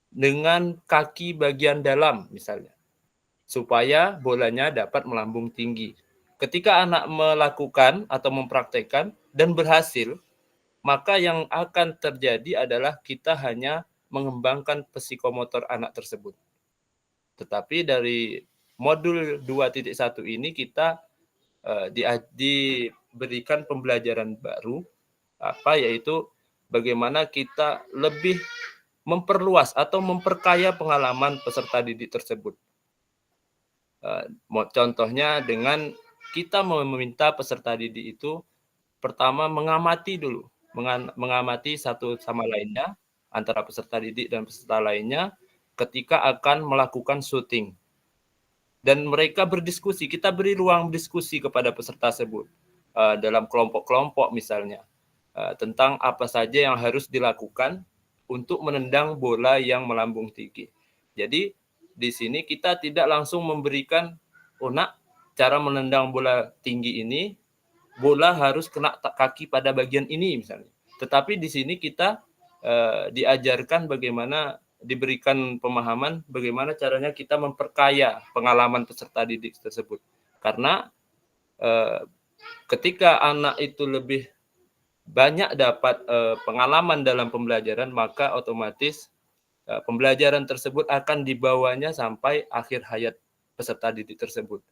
dengan kaki bagian dalam misalnya, supaya bolanya dapat melambung tinggi. Ketika anak melakukan atau mempraktekkan dan berhasil, maka yang akan terjadi adalah kita hanya mengembangkan psikomotor anak tersebut. Tetapi dari modul 2.1 ini kita diberikan pembelajaran baru, yaitu bagaimana kita lebih memperluas atau memperkaya pengalaman peserta didik tersebut. Contohnya dengan kita meminta peserta didik itu pertama mengamati dulu, mengamati satu sama lainnya, antara peserta didik dan peserta lainnya ketika akan melakukan syuting. Dan mereka berdiskusi, kita beri ruang diskusi kepada peserta tersebut dalam kelompok-kelompok misalnya, tentang apa saja yang harus dilakukan untuk menendang bola yang melambung tinggi. Jadi di sini kita tidak langsung memberikan, nak, cara menendang bola tinggi ini, bola harus kena kaki pada bagian ini misalnya. Tetapi di sini kita diajarkan bagaimana, diberikan pemahaman bagaimana caranya kita memperkaya pengalaman peserta didik tersebut. Karena ketika anak itu lebih banyak dapat pengalaman dalam pembelajaran, maka otomatis pembelajaran tersebut akan dibawanya sampai akhir hayat peserta didik tersebut.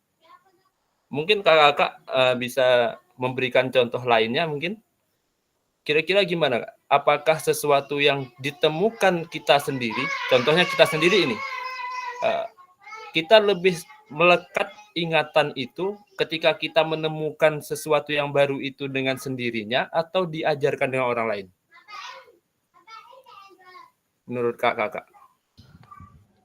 Mungkin kakak bisa memberikan contoh lainnya mungkin? Kira-kira gimana, Kak? Apakah sesuatu yang ditemukan kita sendiri, contohnya kita sendiri ini, kita lebih melekat ingatan itu ketika kita menemukan sesuatu yang baru itu dengan sendirinya atau diajarkan dengan orang lain? Menurut kakak?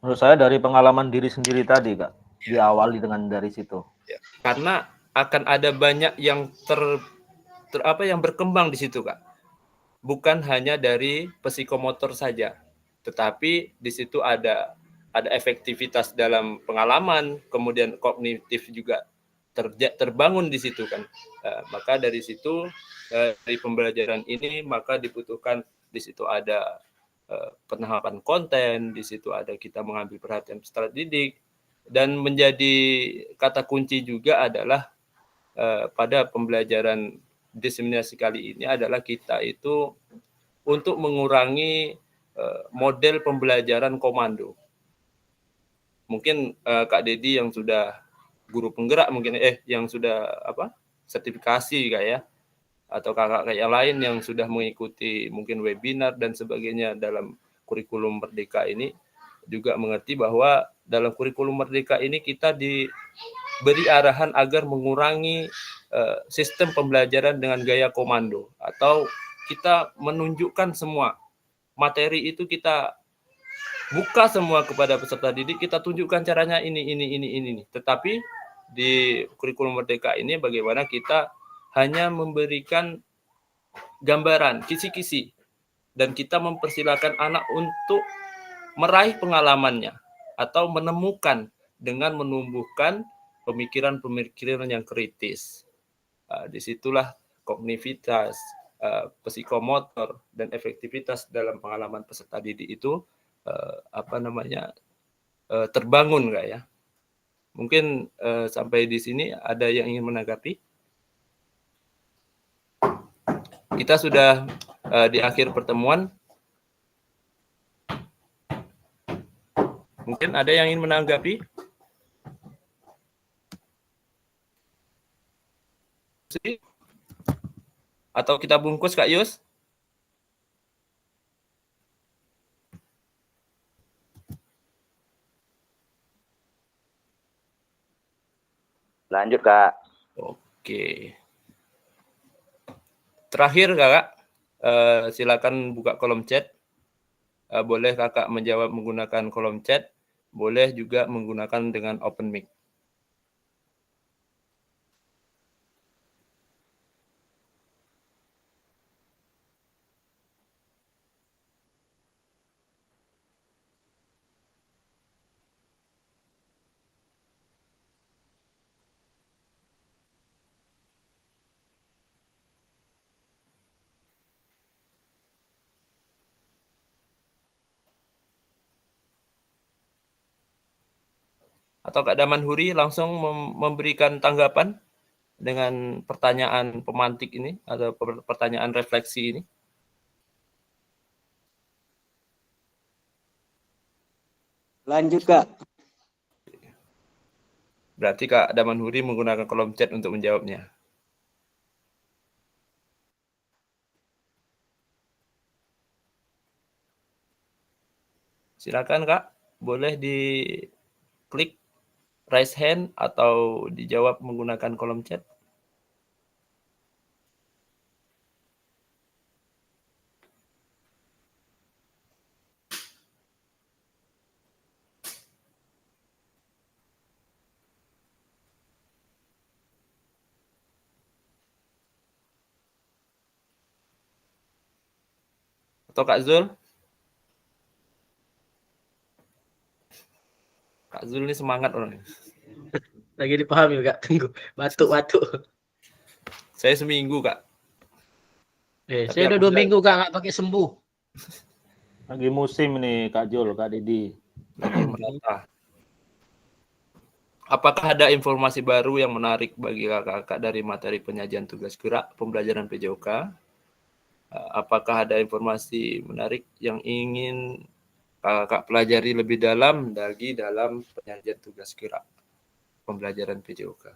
Menurut saya dari pengalaman diri sendiri tadi, Kak. Diawali dengan dari situ. Ya, karena akan ada banyak yang yang berkembang di situ, Kak. Bukan hanya dari psikomotor saja, tetapi di situ ada efektivitas dalam pengalaman, kemudian kognitif juga terbangun di situ kan. Maka dari situ, dari pembelajaran ini maka dibutuhkan di situ ada penerapan konten, di situ ada kita mengambil perhatian peserta didik, dan menjadi kata kunci juga adalah pada pembelajaran diseminasi kali ini adalah kita itu untuk mengurangi model pembelajaran komando. Mungkin Kak Dedi yang sudah guru penggerak mungkin yang sudah sertifikasi Kak ya, atau kakak yang lain yang sudah mengikuti mungkin webinar dan sebagainya dalam kurikulum Merdeka ini juga mengerti bahwa dalam kurikulum Merdeka ini kita diberi arahan agar mengurangi sistem pembelajaran dengan gaya komando, atau kita menunjukkan semua materi itu kita buka semua kepada peserta didik, kita tunjukkan caranya ini. Tetapi di kurikulum Merdeka ini bagaimana kita hanya memberikan gambaran, kisi-kisi, dan kita mempersilahkan anak untuk meraih pengalamannya atau menemukan dengan menumbuhkan pemikiran-pemikiran yang kritis. Disitulah kognitivitas, psikomotor, dan efektivitas dalam pengalaman peserta didik itu terbangun Kak ya. Mungkin sampai di sini ada yang ingin menanggapi? Kita sudah di akhir pertemuan. Mungkin ada yang ingin menanggapi? Atau kita bungkus Kak Yus? Lanjut Kak. Oke. Terakhir Kakak, silakan buka kolom chat. Boleh Kakak menjawab menggunakan kolom chat, boleh juga menggunakan dengan open mic. Atau Kak Damanhuri langsung memberikan tanggapan dengan pertanyaan pemantik ini atau pertanyaan refleksi ini? Lanjut, Kak. Berarti Kak Damanhuri menggunakan kolom chat untuk menjawabnya. Silakan Kak, boleh diklik raise hand atau dijawab menggunakan kolom chat. Atau Kak Zul? Kak Zul ini semangat orangnya. Lagi dipahami Kak, tunggu. Batuk-batuk. Saya seminggu Kak. Saya udah 2 minggu Kak nggak pakai sembuh. Lagi musim nih Kak Jul, Kak Didi. Lagi merata. Apakah ada informasi baru yang menarik bagi kakak-kakak dari materi penyajian tugas gerak pembelajaran PJOK? Apakah ada informasi menarik yang ingin kakak pelajari lebih dalam lagi dalam penyajian tugas gerak pembelajaran PJOK?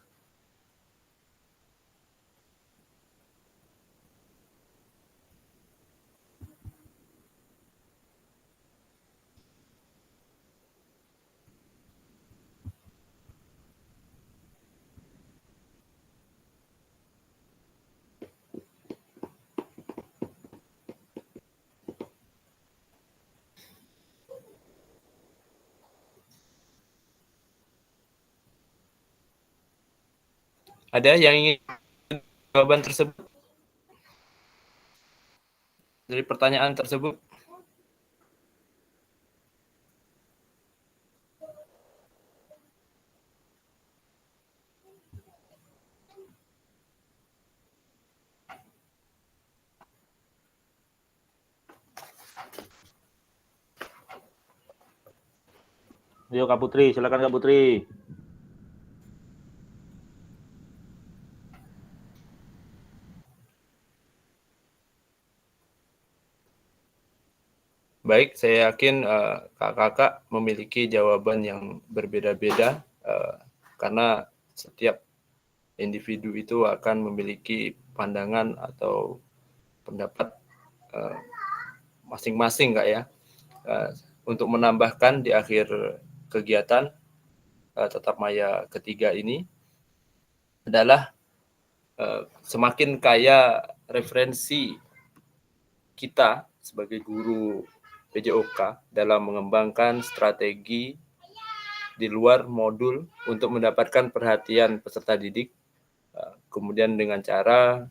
Ada yang ingin jawaban tersebut? Dari pertanyaan tersebut? Ayo Kak Putri, silakan Kak Putri. Baik, saya yakin kakak-kakak memiliki jawaban yang berbeda-beda karena setiap individu itu akan memiliki pandangan atau pendapat masing-masing Kak ya. Untuk menambahkan di akhir kegiatan tatap maya ketiga ini adalah semakin kaya referensi kita sebagai guru PJOK dalam mengembangkan strategi di luar modul untuk mendapatkan perhatian peserta didik, kemudian dengan cara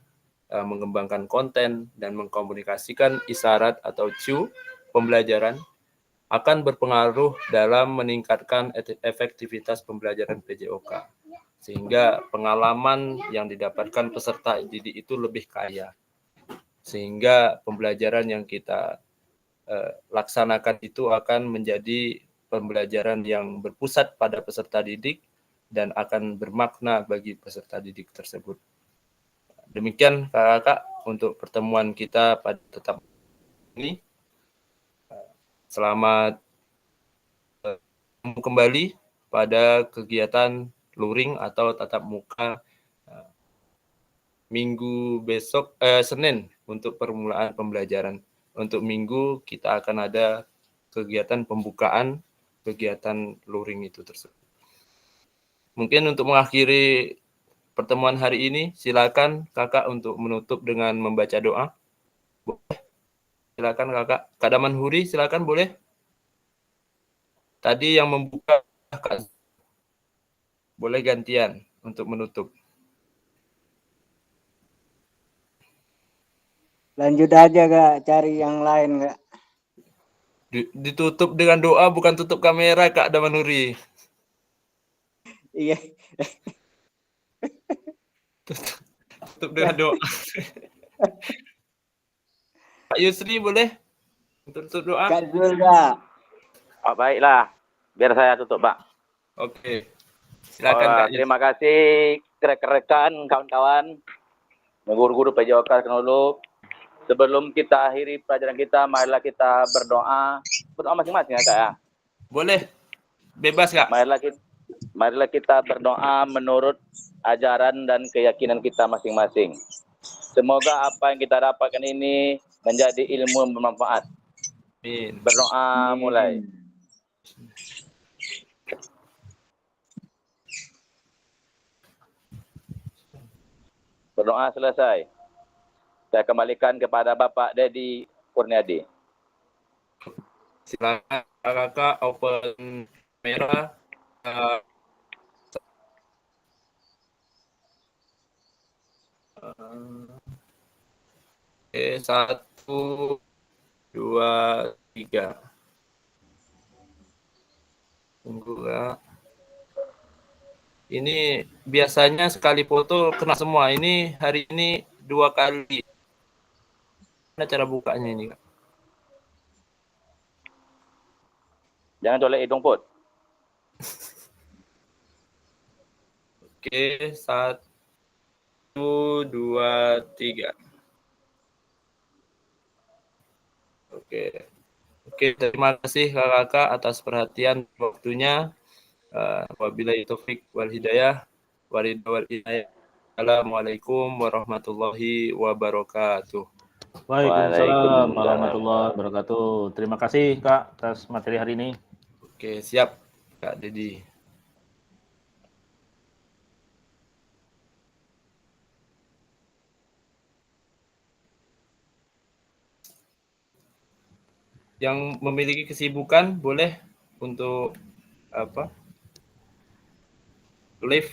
mengembangkan konten dan mengkomunikasikan isyarat atau cue pembelajaran akan berpengaruh dalam meningkatkan efektivitas pembelajaran PJOK, sehingga pengalaman yang didapatkan peserta didik itu lebih kaya, sehingga pembelajaran yang kita laksanakan itu akan menjadi pembelajaran yang berpusat pada peserta didik dan akan bermakna bagi peserta didik tersebut. Demikian kakak-kakak untuk pertemuan kita pada tetap ini. Selamat kembali pada kegiatan luring atau tatap muka minggu besok, Senin untuk permulaan pembelajaran. Untuk minggu kita akan ada kegiatan pembukaan kegiatan luring itu tersebut. Mungkin untuk mengakhiri pertemuan hari ini, silakan kakak untuk menutup dengan membaca doa. Boleh? Silakan kakak. Kak Damanhuri, silakan boleh. Tadi yang membuka Kak, boleh gantian untuk menutup. Lanjut aja Kak, cari yang lain Kak. Ditutup dengan doa, bukan tutup kamera Kak Damanhuri. Iya. Tutup dengan doa. Pak Yusri boleh untuk tutup doa? Kak Zul Kak. Oh, baiklah, biar saya tutup Pak. Oke. Silakan Kak Yus. Terima kasih rekan-rekan, kawan-kawan, guru-guru PJOK dulu. Sebelum kita akhiri pelajaran kita, marilah kita berdoa masing-masing ya Kak ya. Boleh. Bebas Kak. Marilah kita berdoa menurut ajaran dan keyakinan kita masing-masing. Semoga apa yang kita dapatkan ini menjadi ilmu yang bermanfaat. Amin. Berdoa mulai. Berdoa selesai. Saya kembalikan kepada Bapak Dedi Kurniadi. Silakan Kakak open kamera. Oke, 1, 2, 3. Tunggu Kak. Ini biasanya sekali foto kena semua. Ini hari ini 2 kali. Mana cara bukanya ini Kak? Jangan colek hidung Put. Oke, 1, 2, 3. Oke, terima kasih kakak atas perhatian waktunya. Wabillahi taufik wal hidayah. Assalamualaikum warahmatullahi wabarakatuh. Waalaikumsalam warahmatullahi wabarakatuh. Terima kasih Kak atas materi hari ini. Oke, siap Kak Dedi. Yang memiliki kesibukan boleh untuk live